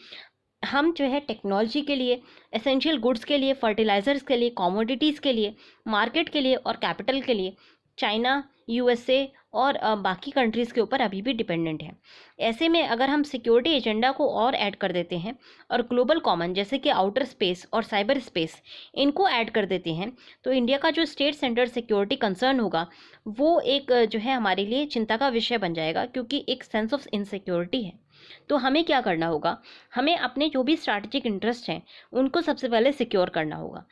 हम जो है टेक्नोलॉजी के लिए, एसेंशियल गुड्स के लिए, फर्टिलाइजर्स के लिए, कमोडिटीज़ के लिए, मार्केट के लिए और कैपिटल के लिए चाइना, यूएसए और बाकी कंट्रीज़ के ऊपर अभी भी डिपेंडेंट है। ऐसे में अगर हम सिक्योरिटी एजेंडा को और ऐड कर देते हैं और ग्लोबल कॉमन जैसे कि आउटर स्पेस और साइबर स्पेस इनको ऐड कर देते हैं, तो इंडिया का जो स्टेट सेंटर्ड सिक्योरिटी कंसर्न होगा वो एक जो है हमारे लिए चिंता का विषय बन जाएगा, क्योंकि एक सेंस ऑफ इनसिक्योरिटी है। तो हमें क्या करना होगा, हमें अपने जो भी स्ट्रैटेजिक इंटरेस्ट हैं उनको सबसे पहले सिक्योर करना होगा।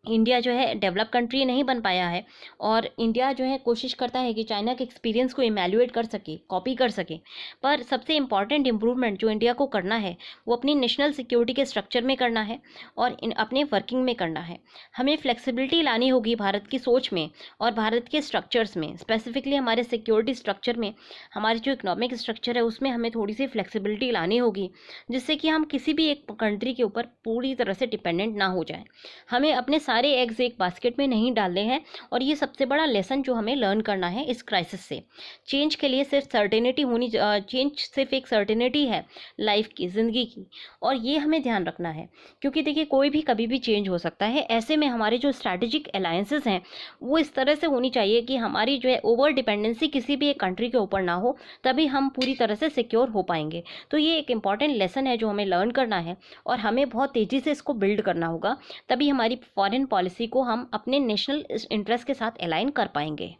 इंडिया जो है डेवलप कंट्री नहीं बन पाया है, और इंडिया जो है कोशिश करता है कि चाइना के एक्सपीरियंस को इवेल्युएट कर सके, कॉपी कर सके। पर सबसे इम्पॉर्टेंट इम्प्रूवमेंट जो इंडिया को करना है वो अपनी नेशनल सिक्योरिटी के स्ट्रक्चर में करना है और अपने वर्किंग में करना है। हमें फ्लेक्सिबिलिटी लानी होगी भारत की सोच में और भारत के स्ट्रक्चर्स में, स्पेसिफिकली हमारे सिक्योरिटी स्ट्रक्चर में, हमारी जो इकोनॉमिक स्ट्रक्चर है उसमें हमें थोड़ी सी फ्लेक्सिबिलिटी लानी होगी, जिससे कि हम किसी भी एक कंट्री के ऊपर पूरी तरह से डिपेंडेंट ना हो जाए। हमें अपने सारे एग्स एक बास्केट में नहीं डालने हैं, और ये सबसे बड़ा लेसन जो हमें लर्न करना है इस क्राइसिस से। चेंज के लिए सिर्फ सर्टेनिटी होनी, चेंज सिर्फ एक सर्टेनिटी है लाइफ की, ज़िंदगी की, और ये हमें ध्यान रखना है, क्योंकि देखिए कोई भी कभी भी चेंज हो सकता है। ऐसे में हमारे जो स्ट्रैटेजिक अलायंसेस हैं वो इस तरह से होनी चाहिए कि हमारी जो है ओवर डिपेंडेंसी किसी भी एक कंट्री के ऊपर ना हो, तभी हम पूरी तरह से सिक्योर हो पाएंगे। तो ये एक इंपॉर्टेंट लेसन है जो हमें लर्न करना है, और हमें बहुत तेज़ी से इसको बिल्ड करना होगा, तभी हमारी फॉरेन पॉलिसी को हम अपने नेशनल इंटरेस्ट के साथ अलाइन कर पाएंगे।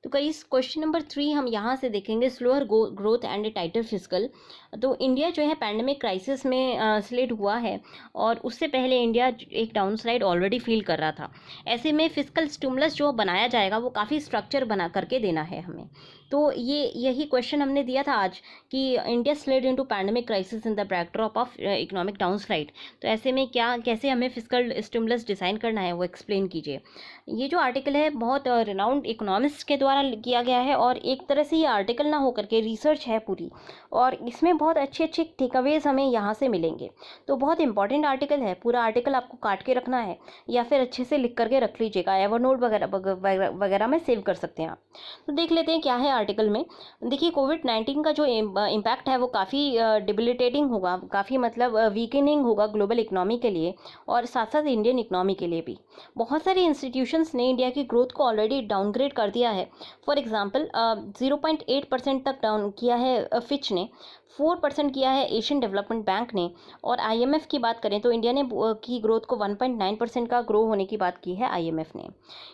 तो कई क्वेश्चन नंबर 3 हम यहाँ से देखेंगे, स्लोअर ग्रोथ एंड टाइटर फिजिकल। तो इंडिया जो है पैंडेमिक क्राइसिस में स्लिड हुआ है, और उससे पहले इंडिया एक डाउनस्लाइड ऑलरेडी फील कर रहा था। ऐसे में फिजिकल स्टिमुलस जो बनाया जाएगा वो काफ़ी स्ट्रक्चर बना करके देना है हमें। तो यही क्वेश्चन हमने दिया था आज कि India slid into pandemic crisis in the backdrop of economic downslide. तो ऐसे में कैसे हमें फिजिकल स्टिमुलस डिज़ाइन करना है वो एक्सप्लेन कीजिए। ये जो आर्टिकल है बहुत रिनाउंड इकोनॉमिस्ट के द्वारा किया गया है, और एक तरह से ये आर्टिकल ना होकर के रिसर्च है पूरी, और इसमें बहुत अच्छे अच्छे टेकअवेज हमें यहाँ से मिलेंगे। तो बहुत इंपॉर्टेंट आर्टिकल है, पूरा आर्टिकल आपको काट के रखना है या फिर अच्छे से लिख करके रख लीजिएगा, एवरनोट वगैरह वगैरह में सेव कर सकते हैं आप। तो देख लेते हैं क्या है आर्टिकल में। देखिए कोविड-19 का जो इम्पैक्ट है वो काफ़ी डिबिलिटेटिंग होगा, काफ़ी मतलब वीकनिंग होगा ग्लोबल इकोनॉमी के लिए, और साथ साथ इंडियन इकोनॉमी के लिए भी। बहुत सारे इंस्टीट्यूशंस ने इंडिया की ग्रोथ को ऑलरेडी डाउनग्रेड कर दिया है। फॉर एग्जांपल 0.8% तक डाउन किया है फिच ने, 4% किया है एशियन डेवलपमेंट बैंक ने, और आईएमएफ की बात करें तो इंडिया ने की ग्रोथ को 1.9% का ग्रो होने की बात की है आईएमएफ ने।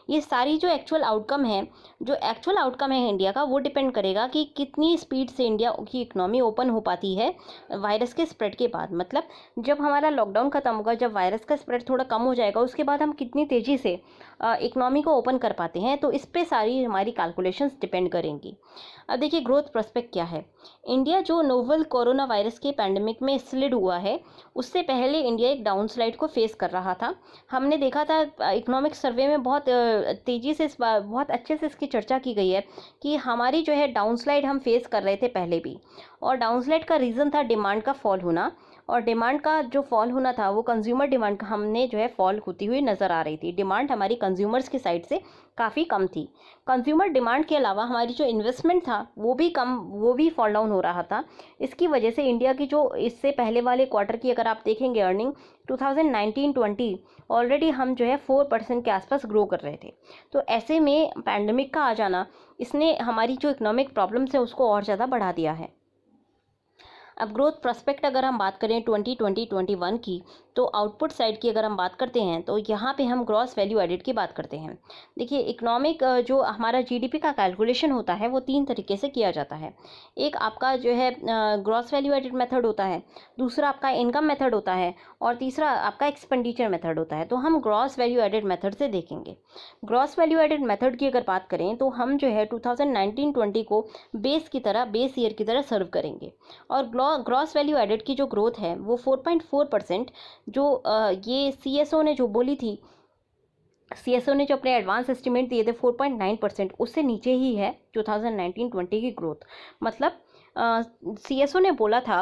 ये सारी जो एक्चुअल आउटकम है इंडिया का, वो डिपेंड करेगा कि कितनी स्पीड से इंडिया की इकोनॉमी ओपन हो पाती है वायरस के स्प्रेड के बाद। मतलब जब हमारा लॉकडाउन खत्म होगा, जब वायरस का स्प्रेड थोड़ा कम हो जाएगा, उसके बाद हम कितनी तेज़ी से इकोनॉमी को ओपन कर पाते हैं, तो इस पे सारी हमारी कैलकुलेशंस डिपेंड करेंगी। अब देखिए ग्रोथ प्रोस्पेक्ट क्या है। इंडिया जो नोवेल कोरोना वायरस के पैंडेमिक में स्लिड हुआ है, उससे पहले इंडिया एक डाउनस्लाइड को फेस कर रहा था। हमने देखा था इकोनॉमिक सर्वे में बहुत तेज़ी से बहुत अच्छे से इसकी चर्चा की गई है कि हमारी जो है डाउनस्लाइड हम फेस कर रहे थे पहले भी, और डाउनस्लाइड का रीज़न था डिमांड का फॉल होना, और डिमांड का जो फॉल होना था वो कंज्यूमर डिमांड का हमने जो है फॉल होती हुई नज़र आ रही थी। डिमांड हमारी कंज्यूमर्स की साइड से काफ़ी कम थी। कंज्यूमर डिमांड के अलावा हमारी जो इन्वेस्टमेंट था वो भी फॉल डाउन हो रहा था। इसकी वजह से इंडिया की जो इससे पहले वाले क्वार्टर की अगर आप देखेंगे अर्निंग 2019-20 ऑलरेडी हम जो है 4% के आसपास ग्रो कर रहे थे। तो ऐसे में पैंडेमिक का आ जाना, इसने हमारी जो इकोनॉमिक प्रॉब्लम्स है उसको और ज़्यादा बढ़ा दिया है। अब ग्रोथ प्रोस्पेक्ट अगर हम बात करें 2020-21 की, तो आउटपुट साइड की अगर हम बात करते हैं तो यहाँ पे हम ग्रॉस वैल्यू एडिड की बात करते हैं। देखिए इकोनॉमिक जो हमारा जीडीपी का कैलकुलेशन होता है वो 3 तरीके से किया जाता है। एक आपका जो है ग्रॉस वैल्यू एडिड मेथड होता है, दूसरा आपका इनकम मेथड होता है, और तीसरा आपका एक्सपेंडिचर मेथड होता है। तो हम ग्रॉस वैल्यू एडिड मेथड से देखेंगे। ग्रॉस वैल्यू एडिड मेथड की अगर बात करें तो हम जो है 2019-20 को बेस ईयर की तरह सर्व करेंगे, और ग्रॉस वैल्यू एडेड की जो ग्रोथ है वो 4.4%, जो ये सीएसओ ने जो बोली थी, सीएसओ ने जो अपने एडवांस एस्टिमेट दिए थे 4.9%, उससे नीचे ही है 2019-20 की ग्रोथ। मतलब सीएसओ ने बोला था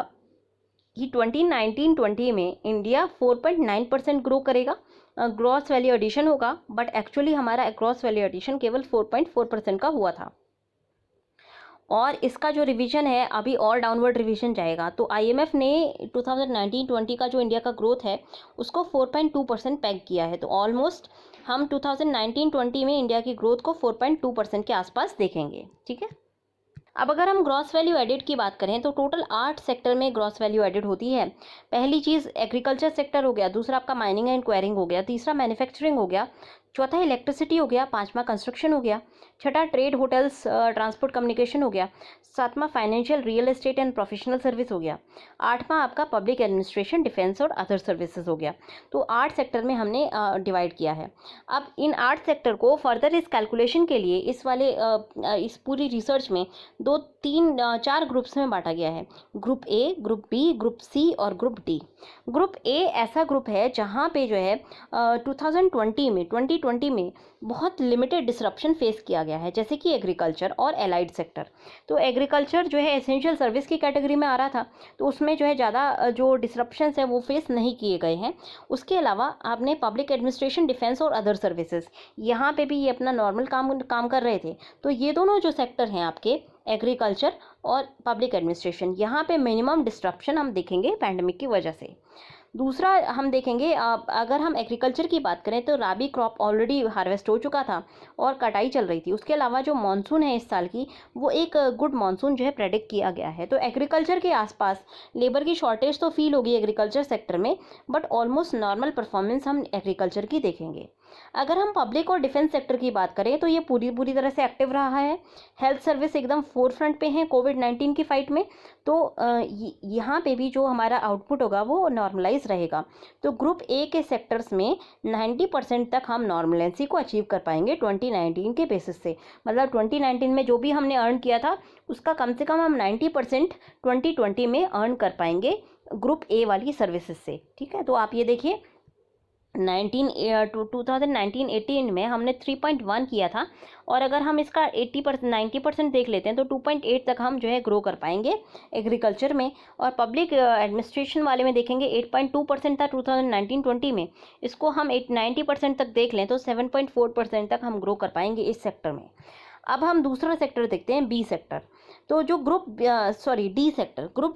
कि 2019-20 में इंडिया 4.9% ग्रो करेगा, ग्रॉस वैल्यू एडिशन होगा, बट एक्चुअली हमारा ग्रॉस वैल्यू एडिशन केवल 4.4% का हुआ था। और इसका जो रिवीजन है अभी और डाउनवर्ड रिवीजन जाएगा। तो आईएमएफ ने 2019-20 का जो इंडिया का ग्रोथ है उसको 4.2% पैग किया है। तो ऑलमोस्ट हम 2019-20 में इंडिया की ग्रोथ को 4.2% के आसपास देखेंगे। ठीक है, अब अगर हम ग्रॉस वैल्यू एडिड की बात करें तो टोटल 8 सेक्टर में ग्रॉस वैल्यू एडिड होती है। पहली चीज़ एग्रीकल्चर सेक्टर हो गया, दूसरा आपका माइनिंग एंड क्वेरिंग हो गया, तीसरा मैन्युफैक्चरिंग हो गया, चौथा इलेक्ट्रिसिटी हो गया, पांचवा कंस्ट्रक्शन हो गया, छठा ट्रेड होटल्स ट्रांसपोर्ट कम्युनिकेशन हो गया, सातवां financial real estate and professional service हो गया, आठवां आपका पब्लिक एडमिनिस्ट्रेशन डिफेंस और अदर सर्विसेज हो गया। तो 8 सेक्टर में हमने डिवाइड किया है। अब इन 8 सेक्टर को फर्दर इस कैलकुलेशन के लिए इस पूरी रिसर्च में 4 ग्रुप्स में बांटा गया है। Group A, group B, group C और ग्रुप डी। ग्रुप ए ऐसा ग्रुप है जहाँ पे जो है 2020 में बहुत लिमिटेड डिसरप्शन फेस किया गया है, जैसे कि एग्रीकल्चर और एलाइड सेक्टर। तो एग्रीकल्चर जो है एसेंशियल सर्विस की कैटेगरी में आ रहा था, तो उसमें जो है ज़्यादा जो डिसरप्शंस है वो फेस नहीं किए गए हैं। उसके अलावा आपने पब्लिक एडमिनिस्ट्रेशन, डिफेंस और अदर सर्विसेज, यहाँ पे भी ये अपना नॉर्मल काम कर रहे थे। तो ये दोनों जो सेक्टर हैं आपके एग्रीकल्चर और पब्लिक एडमिनिस्ट्रेशन, यहाँ पे मिनिमम डिस्ट्रप्शन हम देखेंगे पैंडमिक की वजह से। दूसरा हम देखेंगे, अगर हम एग्रीकल्चर की बात करें तो राबी क्रॉप ऑलरेडी हार्वेस्ट हो चुका था और कटाई चल रही थी। उसके अलावा जो मानसून है इस साल की, वो एक गुड मानसून जो है प्रेडिक्ट किया गया है। तो एग्रीकल्चर के आसपास लेबर की शॉर्टेज तो फील होगी एग्रीकल्चर सेक्टर में, बट ऑलमोस्ट नॉर्मल परफॉर्मेंस हम एग्रीकल्चर की देखेंगे। अगर हम पब्लिक और डिफेंस सेक्टर की बात करें तो ये पूरी तरह से एक्टिव रहा है। हेल्थ सर्विस एकदम फोर फ्रंट पे है कोविड-19 की फाइट में। तो यहाँ पे भी जो हमारा आउटपुट होगा वो नॉर्मलाइज रहेगा। तो ग्रुप ए के सेक्टर्स में 90% तक हम नॉर्मलेंसी को अचीव कर पाएंगे 2019 के बेसिस से। मतलब 2019 में जो भी हमने अर्न किया था उसका कम से कम हम 90% 2020 में अर्न कर पाएंगे ग्रुप ए वाली सर्विसेज से। ठीक है, तो आप ये देखिए 2019-18 में हमने 3.1 किया था, और अगर हम इसका 90% देख लेते हैं तो 2.8 तक हम जो है ग्रो कर पाएंगे एग्रीकल्चर में। और पब्लिक एडमिनिस्ट्रेशन वाले में देखेंगे 8.2% था 2019-20 में, इसको हम 90% तक देख लें तो 7.4% तक हम ग्रो कर पाएंगे इस सेक्टर में। अब हम दूसरा सेक्टर देखते हैं, बी सेक्टर। तो जो ग्रुप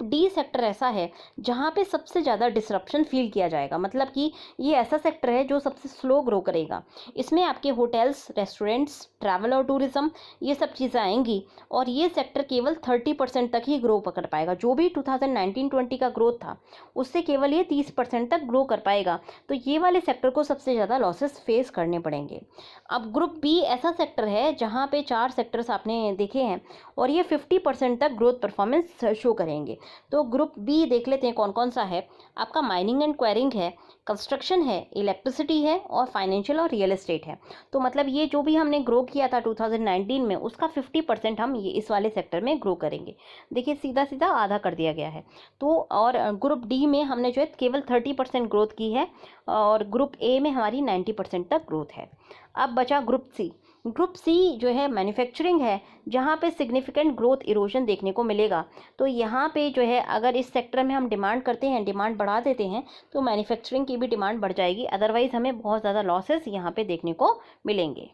डी सेक्टर ऐसा है जहाँ पे सबसे ज़्यादा डिसरप्शन फील किया जाएगा। मतलब कि ये ऐसा सेक्टर है जो सबसे स्लो ग्रो करेगा। इसमें आपके होटल्स, रेस्टोरेंट्स, ट्रैवल और टूरिज्म, ये सब चीज़ें आएंगी, और ये सेक्टर केवल 30% तक ही ग्रो कर पाएगा। जो भी 2019-20 का ग्रोथ था उससे केवल ये 30% तक ग्रो कर पाएगा। तो ये वाले सेक्टर को सबसे ज़्यादा लॉसेस फेस करने पड़ेंगे। अब ग्रुप बी ऐसा सेक्टर है जहाँ पे 4 सेक्टर्स आपने देखे हैं और ये 50% तक ग्रोथ परफॉर्मेंस शो करेंगे। तो ग्रुप बी देख लेते हैं कौन कौन सा है। आपका माइनिंग एंड क्वेरिंग है, कंस्ट्रक्शन है, इलेक्ट्रिसिटी है और फाइनेंशियल और रियल एस्टेट है। तो मतलब ये जो भी हमने ग्रो किया था 2019 में उसका 50% हम ये इस वाले सेक्टर में ग्रो करेंगे। देखिए सीधा सीधा आधा कर दिया गया है। तो और ग्रुप डी में हमने जो है केवल 30% ग्रोथ की है, और ग्रुप ए में हमारी 90% तक ग्रोथ है। अब बचा ग्रुप सी। ग्रुप सी जो है मैन्युफैक्चरिंग है, जहाँ पे सिग्निफिकेंट ग्रोथ इरोजन देखने को मिलेगा। तो यहाँ पे जो है अगर इस सेक्टर में हम डिमांड करते हैं, डिमांड बढ़ा देते हैं, तो मैन्युफैक्चरिंग की भी डिमांड बढ़ जाएगी। अदरवाइज हमें बहुत ज़्यादा लॉसेस यहाँ पे देखने को मिलेंगे।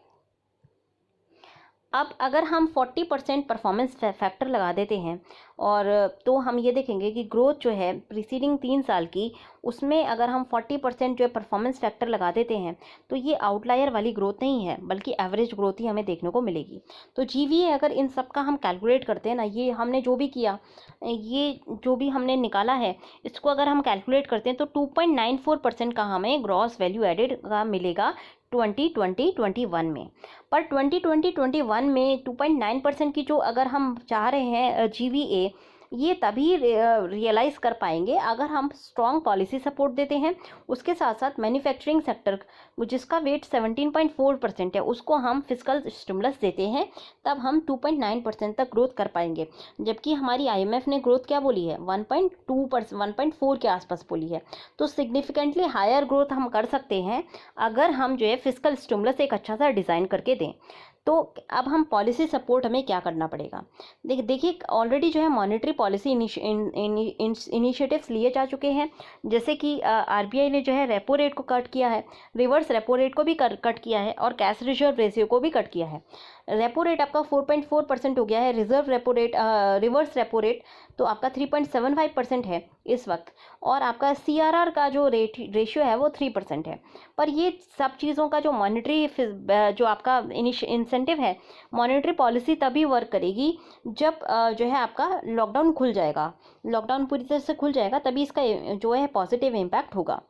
अब अगर हम 40% परफॉर्मेंस फैक्टर लगा देते हैं, और तो हम ये देखेंगे कि ग्रोथ जो है प्रीसीडिंग 3 साल की, उसमें अगर हम 40% जो है परफॉर्मेंस फैक्टर लगा देते हैं तो ये आउटलायर वाली ग्रोथ नहीं है, बल्कि एवरेज ग्रोथ ही हमें देखने को मिलेगी। तो जीवीए अगर इन सब का हम कैलकुलेट करते हैं ना, ये हमने जो भी किया, ये जो भी हमने निकाला है, इसको अगर हम कैलकुलेट करते हैं तो 2.94% का हमें ग्रॉस वैल्यू एडिड का मिलेगा 2020-21 में। पर 2020-21 में 2.9% की जो अगर हम चाह रहे हैं जीवीए, ये तभी रियलाइज़ कर पाएंगे अगर हम स्ट्रॉन्ग पॉलिसी सपोर्ट देते हैं। उसके साथ साथ मैन्युफैक्चरिंग सेक्टर जिसका वेट 17.4% है, उसको हम फिस्कल स्टिमुलस देते हैं, तब हम 2.9% तक ग्रोथ कर पाएंगे। जबकि हमारी आईएमएफ ने ग्रोथ क्या बोली है, 1.4 के आसपास बोली है। तो सिग्निफिकेंटली हायर ग्रोथ हम कर सकते हैं अगर हम जो है फिस्कल स्टिमुलस एक अच्छा सा डिज़ाइन करके दें। तो अब हम पॉलिसी सपोर्ट हमें क्या करना पड़ेगा। देखिए ऑलरेडी जो है मॉनेटरी पॉलिसी इनिशिएटिव्स लिए जा चुके हैं, जैसे कि आरबीआई ने जो है रेपो रेट को कट किया है, रिवर्स रेपो रेट को भी कट किया है और कैश रिजर्व रेशियो को भी कट किया है। रेपो रेट आपका 4.4% हो गया है, रिवर्स रेपो रेट तो आपका 3.75% है इस वक्त, और आपका सीआरआर का जो रेशियो है वो 3% है। पर ये सब चीज़ों का जो मॉनेटरी जो आपका इंसेंटिव है, मॉनेटरी पॉलिसी तभी वर्क करेगी जब जो है आपका लॉकडाउन खुल जाएगा, लॉकडाउन पूरी तरह से खुल जाएगा, तभी इसका जो है पॉजिटिव इम्पैक्ट होगा।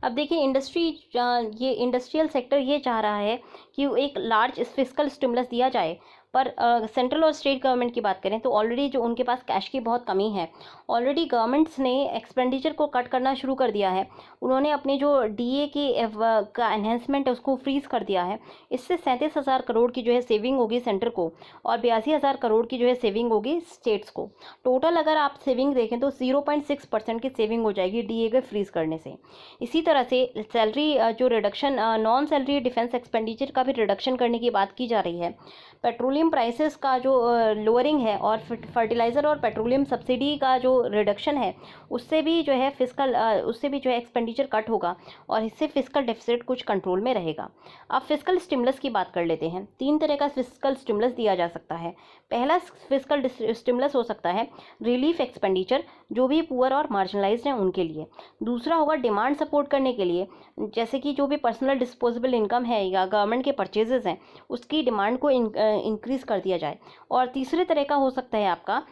अब देखिए ये इंडस्ट्रियल सेक्टर ये चाह रहा है कि एक लार्ज फिस्कल स्टिमुलस दिया जाए, पर सेंट्रल और स्टेट गवर्नमेंट की बात करें तो ऑलरेडी जो उनके पास कैश की बहुत कमी है, ऑलरेडी गवर्नमेंट्स ने एक्सपेंडिचर को कट करना शुरू कर दिया है। उन्होंने अपने जो डीए का एनहेंसमेंट है उसको फ्रीज कर दिया है। इससे 37,000 करोड़ की जो है सेविंग होगी सेंटर को और 82,000 करोड़ की जो है सेविंग होगी स्टेट्स को। टोटल अगर आप सेविंग देखें तो 0.6% की सेविंग हो जाएगी डीए के फ्रीज करने से। इसी तरह से सैलरी जो reduction, non salary defence expenditure का भी रिडक्शन करने की बात की जा रही है। पेट्रोलियम प्राइसेस का जो लोअरिंग है और फर्टिलाइज़र और पेट्रोलियम सब्सिडी का जो रिडक्शन है, उससे भी जो है एक्सपेंडिचर कट होगा और इससे फिस्कल डेफिसिट कुछ कंट्रोल में रहेगा। अब फिस्कल स्टिमुलस की बात कर लेते हैं। 3 तरह का फिस्कल स्टिमुलस दिया जा सकता है। पहला फिस्कल स्टिमुलस हो सकता है रिलीफ एक्सपेंडिचर, जो भी पुअर और मार्जिनलाइज्ड हैं उनके लिए। दूसरा होगा डिमांड सपोर्ट करने के लिए, जैसे कि जो भी पर्सनल डिस्पोजेबल इनकम है या गवर्नमेंट के परचेजेस हैं उसकी डिमांड को इंक्रीज कर दिया जाए। और तीसरे तरह का हो सकता है आपका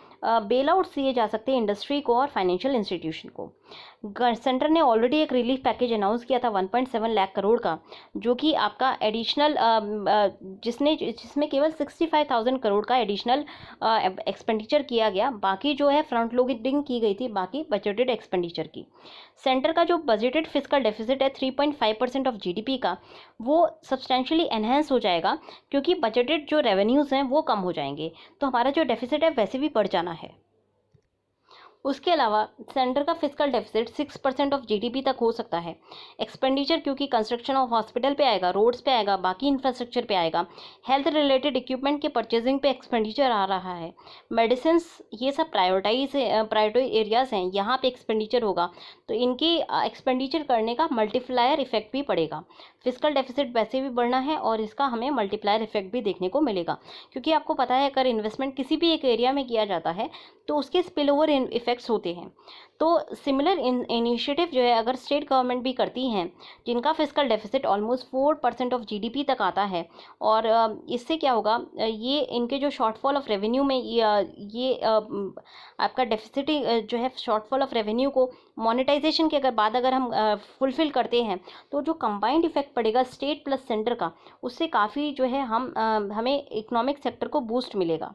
बेल आउट दिए जा सकते हैं इंडस्ट्री को और फाइनेंशियल इंस्टीट्यूशन को। सेंटर ने ऑलरेडी एक रिलीफ पैकेज अनाउंस किया था 1.7 लाख करोड़ का, जो कि आपका एडिशनल जिसमें केवल 65,000 करोड़ का एडिशनल एक्सपेंडिचर किया गया, बाकी जो है फ्रंट लोडिंग की गई थी बाकी बजटेड एक्सपेंडिचर की। सेंटर का जो बजटेड फिस्कल डेफिसिट है 3.5% ऑफ जीडीपी का, वो सब्सटेंशियली एनहेंस हो जाएगा क्योंकि बजटेड जो रेवेन्यूज़ हैं वो कम हो जाएंगे, तो हमारा जो डेफिसिट है वैसे भी बढ़ जाना है। उसके अलावा सेंटर का फिस्कल डेफिसिट 6% ऑफ जीडीपी तक हो सकता है। एक्सपेंडिचर क्योंकि कंस्ट्रक्शन ऑफ हॉस्पिटल पे आएगा, रोड्स पे आएगा, बाकी इंफ्रास्ट्रक्चर पे आएगा, हेल्थ रिलेटेड इक्विपमेंट के परचेजिंग पे एक्सपेंडिचर आ रहा है, मेडिसिन, ये सब प्रायोरिटी एरियाज़ हैं, यहाँ पे एक्सपेंडिचर होगा, तो इनके एक्सपेंडिचर करने का मल्टीप्लायर इफेक्ट भी पड़ेगा। फिस्कल डेफिसिट वैसे भी बढ़ना है और इसका हमें मल्टीप्लायर इफेक्ट भी देखने को मिलेगा, क्योंकि आपको पता है अगर इन्वेस्टमेंट किसी भी एक एरिया में किया जाता है तो उसके स्पिल ओवर इफेक्ट्स होते हैं। तो सिमिलर इनिशिएटिव जो है अगर स्टेट गवर्नमेंट भी करती हैं, जिनका fiscal deficit almost 4% of GDP तक आता है, और इससे क्या होगा, ये इनके जो शॉर्टफॉल ऑफ रेवेन्यू में ये आपका डेफिसिट जो है शॉर्टफॉल ऑफ रेवेन्यू को मोनेटाइजेशन के अगर हम फुलफिल करते हैं, तो जो कंबाइंड इफेक्ट पड़ेगा स्टेट प्लस सेंटर का, उससे काफ़ी जो है हमें इकोनॉमिक सेक्टर को बूस्ट मिलेगा।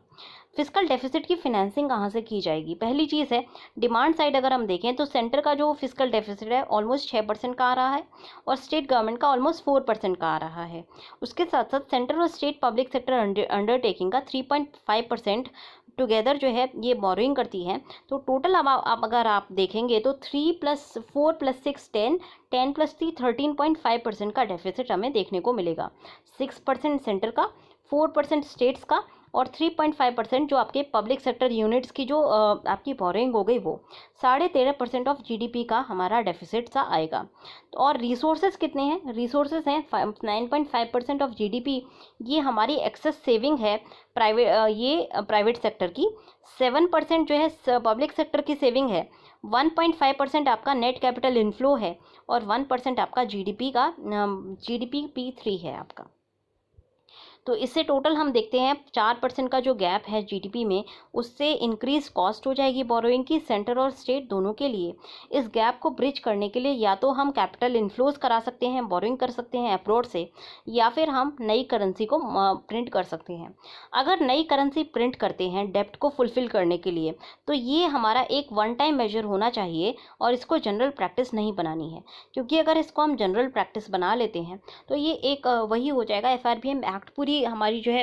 फिस्कल डेफिसिट की फिनेंसिंग कहाँ से की जाएगी? पहली चीज़ है डिमांड साइड। अगर हम देखें तो सेंटर का जो फिस्कल डेफिसिट है ऑलमोस्ट 6% का आ रहा है और स्टेट गवर्नमेंट का ऑलमोस्ट 4% का आ रहा है। उसके साथ साथ सेंटर और स्टेट पब्लिक सेक्टर अंडरटेकिंग का 3.5% टुगेदर जो है ये बोरोइंग करती है। तो टोटल अब अगर आप देखेंगे तो 3 + 4 + 6 10 + 3 13.5% का डेफिसिट हमें देखने को मिलेगा। 6% सेंटर का, 4% स्टेट्स का और 3.5% जो आपके पब्लिक सेक्टर यूनिट्स की जो आपकी बोरिंग हो गई, वो 13.5% ऑफ जीडीपी का हमारा डेफिसिट सा आएगा। तो और रिसोर्सेज कितने हैं? रिसोर्सेज हैं 9.5% ऑफ जीडीपी। ये हमारी एक्सेस सेविंग है प्राइवेट सेक्टर की। 7% जो है पब्लिक सेक्टर की सेविंग है। 1.5% आपका नेट कैपिटल इनफ्लो है और 1% आपका जीडीपी P3 है आपका। तो इससे टोटल हम देखते हैं 4% का जो गैप है जीडीपी में, उससे इंक्रीज कॉस्ट हो जाएगी बोरोइंग की सेंटर और स्टेट दोनों के लिए। इस गैप को ब्रिज करने के लिए या तो हम कैपिटल इनफ्लोज करा सकते हैं, बोरोइंग कर सकते हैं अब्रॉड से, या फिर हम नई करेंसी को प्रिंट कर सकते हैं। अगर नई करेंसी प्रिंट करते हैं डेप्ट को फुलफिल करने के लिए, तो ये हमारा एक वन टाइम मेजर होना चाहिए और इसको जनरल प्रैक्टिस नहीं बनानी है, क्योंकि अगर इसको हम जनरल प्रैक्टिस बना लेते हैं तो ये एक वही हो जाएगा, एफआरबीएम एक्ट पूरी हमारी जो है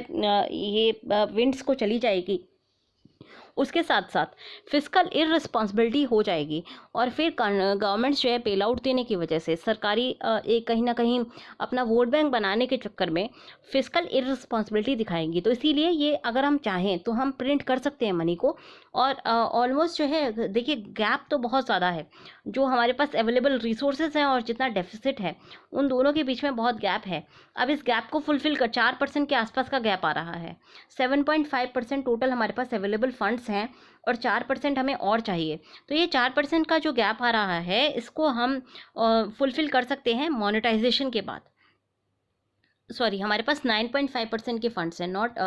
ये विंड्स को चली जाएगी। उसके साथ साथ फिस्कल इररिस्पॉन्सिबिलिटी हो जाएगी और फिर गवर्नमेंट्स जो है बेल आउट देने की वजह से सरकारी एक कहीं ना कहीं अपना वोट बैंक बनाने के चक्कर में फिस्कल इररिस्पॉन्सिबिलिटी दिखाएंगी। तो इसीलिए ये अगर हम चाहें तो हम प्रिंट कर सकते हैं मनी को, और ऑलमोस्ट जो है देखिए गैप तो बहुत ज़्यादा है, जो हमारे पास अवेलेबल रिसोर्सेज हैं और जितना डेफिसिट है उन दोनों के बीच में बहुत गैप है। अब इस गैप को फुलफिल कर 4% के आसपास का गैप आ रहा है। 7.5% टोटल हमारे पास अवेलेबल फंड्स हैं और 4% हमें और चाहिए। तो ये 4% का जो गैप आ रहा है इसको हम फुलफिल कर सकते हैं मोनेटाइजेशन के बाद। सॉरी, हमारे पास 9.5% के फंड्स हैं, नॉट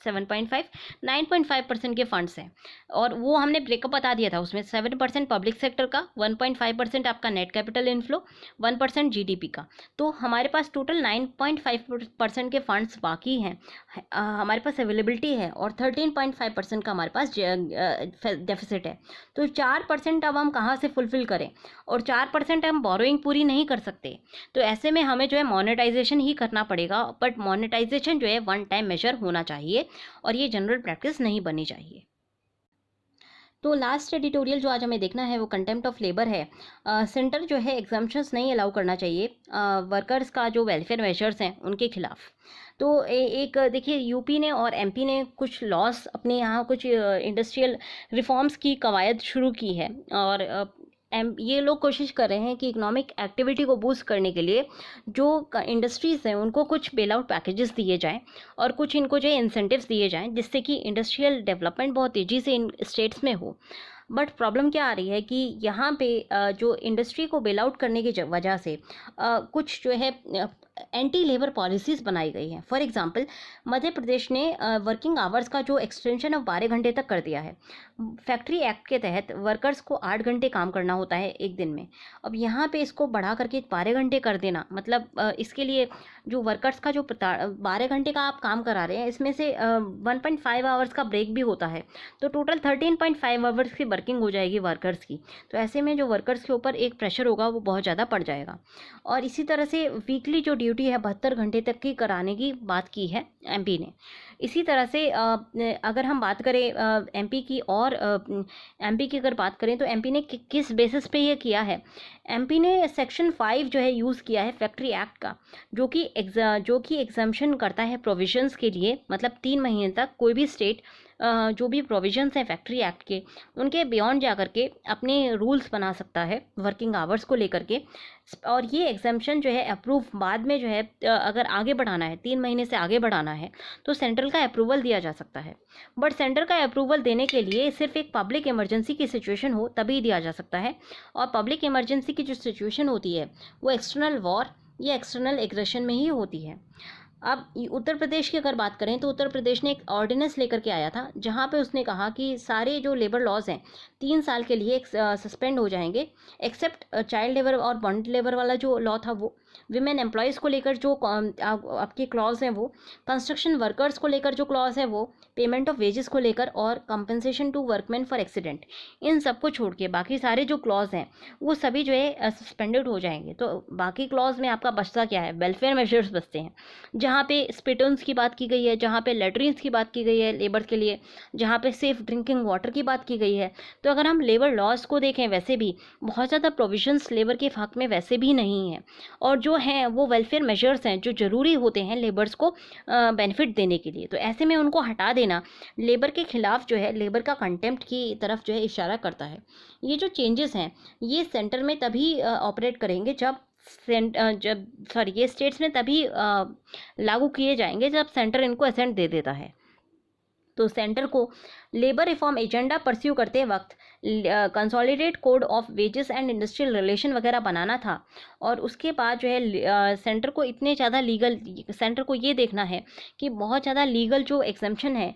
7.5, 9.5% के फंड्स हैं, और वो हमने ब्रेकअप बता दिया था उसमें 7% पब्लिक सेक्टर का, 1.5% आपका नेट कैपिटल इनफ्लो, 1% जीडीपी का। तो हमारे पास टोटल 9.5% के फंड्स बाकी हैं, हमारे पास अवेलेबिलिटी है, और 13.5% का हमारे पास डेफिसिट है। तो 4% अब हम कहाँ से फुलफिल करें, और 4% हम बोरोइंग पूरी नहीं कर सकते। तो ऐसे में हमें जो है मोनेटाइजेशन ही करना पड़ेगा, बट मोनेटाइजेशन जो है वन टाइम मेजर होना चाहिए और ये जनरल प्रैक्टिस नहीं बननी चाहिए। तो लास्ट एडिटोरियल जो आज हमें देखना है वो कंटेम्प्ट ऑफ लेबर है। सेंटर जो है एग्जाम्पशंस नहीं अलाउ करना चाहिए वर्कर्स का जो वेलफेयर मेजर्स हैं उनके खिलाफ। तो एक देखिए यूपी ने और एमपी ने कुछ लॉस अपने यहाँ कुछ इंडस्ट्रियल रिफॉर्म्स की कवायद शुरू की है, और ये लोग कोशिश कर रहे हैं कि इकोनॉमिक एक्टिविटी को बूस्ट करने के लिए जो इंडस्ट्रीज़ हैं उनको कुछ बेल आउट पैकेजेस दिए जाएं और कुछ इनको जो इंसेंटिव्स दिए जाएं, जिससे कि इंडस्ट्रियल डेवलपमेंट बहुत तेज़ी से इन स्टेट्स में हो। बट प्रॉब्लम क्या आ रही है कि यहाँ पे जो इंडस्ट्री को बेल आउट करने की वजह से कुछ जो है एंटी लेबर पॉलिसीज़ बनाई गई हैं। फॉर एग्जांपल मध्य प्रदेश ने वर्किंग आवर्स का जो एक्सटेंशन अब 12 घंटे तक कर दिया है। फैक्ट्री एक्ट के तहत वर्कर्स को 8 घंटे काम करना होता है एक दिन में, अब यहाँ पे इसको बढ़ा करके 12 घंटे कर देना, मतलब इसके लिए जो वर्कर्स का जो 12 घंटे का आप काम करा रहे हैं इसमें से 1.5 आवर्स का ब्रेक भी होता है, तो टोटल 13.5 आवर्स की वर्किंग हो जाएगी वर्कर्स की। तो ऐसे में जो वर्कर्स के ऊपर एक प्रेशर होगा वो बहुत ज़्यादा पड़ जाएगा। और इसी तरह से वीकली जो ड्यूटी है 72 घंटे तक की कराने की बात की है एमपी ने। इसी तरह से अगर हम बात करें एमपी की, और एमपी की अगर बात करें तो एमपी ने किस बेसिस पे ये किया है। एमपी ने सेक्शन 5 जो है यूज़ किया है फैक्ट्री एक्ट का, जो कि एग्जम्पशन करता है प्रोविजंस के लिए, मतलब 3 महीने तक कोई भी स्टेट जो भी प्रोविजंस हैं फैक्ट्री एक्ट के उनके बियॉन्ड जा कर के अपने रूल्स बना सकता है वर्किंग आवर्स को लेकर के। और ये एग्जाम्पशन जो है अप्रूव बाद में जो है अगर आगे बढ़ाना है 3 महीने से आगे बढ़ाना है तो सेंट्रल का अप्रूवल दिया जा सकता है। बट सेंटर का अप्रूवल देने के लिए सिर्फ एक पब्लिक इमरजेंसी की सिचुएशन हो तभी दिया जा सकता है, और पब्लिक इमरजेंसी की जो सिचुएशन होती है वो एक्सटर्नल वॉर या एक्सटर्नल एग्रेशन में ही होती है। अब उत्तर प्रदेश की अगर बात करें तो उत्तर प्रदेश ने एक ऑर्डिनेंस लेकर के आया था, जहां पे उसने कहा कि सारे जो लेबर लॉज हैं 3 साल के लिए सस्पेंड हो जाएंगे, एक्सेप्ट चाइल्ड लेबर और बॉन्ड लेबर वाला जो लॉ था वो, विमेन एम्प्लॉयज़ को लेकर जो आपके क्लॉज हैं वो, कंस्ट्रक्शन वर्कर्स को लेकर जो क्लॉज है वो, पेमेंट ऑफ वेजेस को लेकर, और compensation to workman for accident, इन सबको छोड़ के बाकी सारे जो क्लॉज हैं वो सभी जो है सस्पेंडेड हो जाएंगे। तो बाकी क्लॉज में आपका बचता क्या है, वेलफेयर मेजर्स बचते हैं, जहाँ पे स्पिटन्स की बात की गई है, जहाँ पे लेटरिन्स की बात की गई है लेबर के लिए, जहाँ पे सेफ ड्रिंकिंग वाटर की बात की गई है। तो अगर हम लेबर लॉज को देखें वैसे भी बहुत ज़्यादा प्रोविजंस लेबर के हक में वैसे भी नहीं है, और जो हैं वो वेलफेयर मेजर्स हैं जो ज़रूरी होते हैं लेबर्स को बेनिफिट देने के लिए। तो ऐसे में उनको हटा देना लेबर के खिलाफ जो है लेबर का कंटेम्प्ट की तरफ जो है इशारा करता है। ये जो चेंजेस हैं ये सेंटर में तभी ऑपरेट करेंगे ये स्टेट्स में तभी लागू किए जाएंगे जब सेंटर इनको असेंट दे देता है। तो सेंटर को लेबर रिफॉर्म एजेंडा परस्यू करते वक्त consolidate code of wages and industrial relation वगैरह बनाना था, और उसके बाद जो है सेंटर को इतने ज़्यादा सेंटर को ये देखना है कि बहुत ज़्यादा लीगल जो एग्जम्पशन है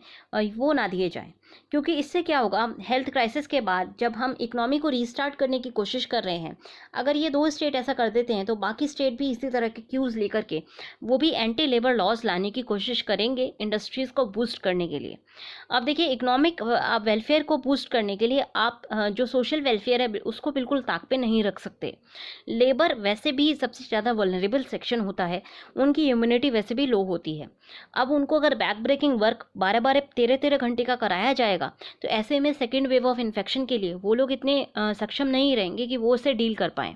वो ना दिए जाएं, क्योंकि इससे क्या होगा, हेल्थ क्राइसिस के बाद जब हम इकोनॉमी को रीस्टार्ट करने की कोशिश कर रहे हैं, अगर ये 2 स्टेट ऐसा कर देते हैं तो बाकी स्टेट भी इसी तरह के क्यूज़ लेकर के वो भी एंटी लेबर लॉज लाने की कोशिश करेंगे इंडस्ट्रीज़ को बूस्ट करने के लिए। अब देखिए इकोनॉमिक वेलफेयर को बूस्ट करने के लिए आप आप जो सोशल वेलफेयर है उसको बिल्कुल ताक पे नहीं रख सकते। लेबर वैसे भी सबसे ज़्यादा वल्नरेबल सेक्शन होता है, उनकी इम्यूनिटी वैसे भी लो होती है। अब उनको अगर बैक ब्रेकिंग वर्क 12-12 13-13 घंटे का कराया जाएगा, तो ऐसे में सेकेंड वेव ऑफ इन्फेक्शन के लिए वो लोग इतने सक्षम नहीं रहेंगे कि वो उससे डील कर पाएँ।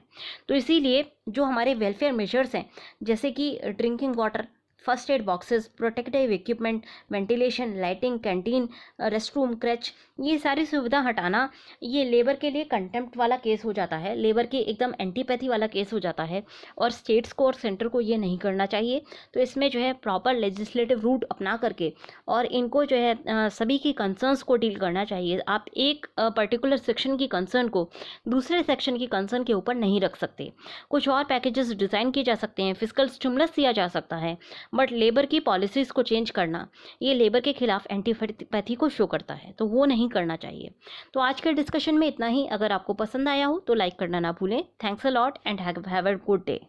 तो इसीलिए जो हमारे वेलफेयर मेजर्स हैं, जैसे कि drinking water, first aid boxes, protective equipment, ventilation, lighting, canteen, rest room, creche, ये सारी सुविधा हटाना ये लेबर के लिए कंटेम्प्ट वाला केस हो जाता है, लेबर के एकदम एंटीपैथी वाला केस हो जाता है, और स्टेट्स को और सेंटर को ये नहीं करना चाहिए। तो इसमें जो है प्रॉपर लेजिस्लेटिव रूट अपना करके और इनको जो है सभी की कंसर्न्स को डील करना चाहिए। आप एक पर्टिकुलर सेक्शन की कंसर्न को दूसरे सेक्शन की कंसर्न के ऊपर नहीं रख सकते। कुछ और पैकेजेस डिज़ाइन किए जा सकते हैं, फिजिकल स्टिमुलस दिया जा सकता है, बट लेबर की पॉलिसीज़ को चेंज करना ये लेबर के खिलाफ एंटीपैथी को शो करता है, तो वो नहीं करना चाहिए। तो आज के डिस्कशन में इतना ही। अगर आपको पसंद आया हो तो लाइक करना ना भूलें। Thanks a lot and have a good day.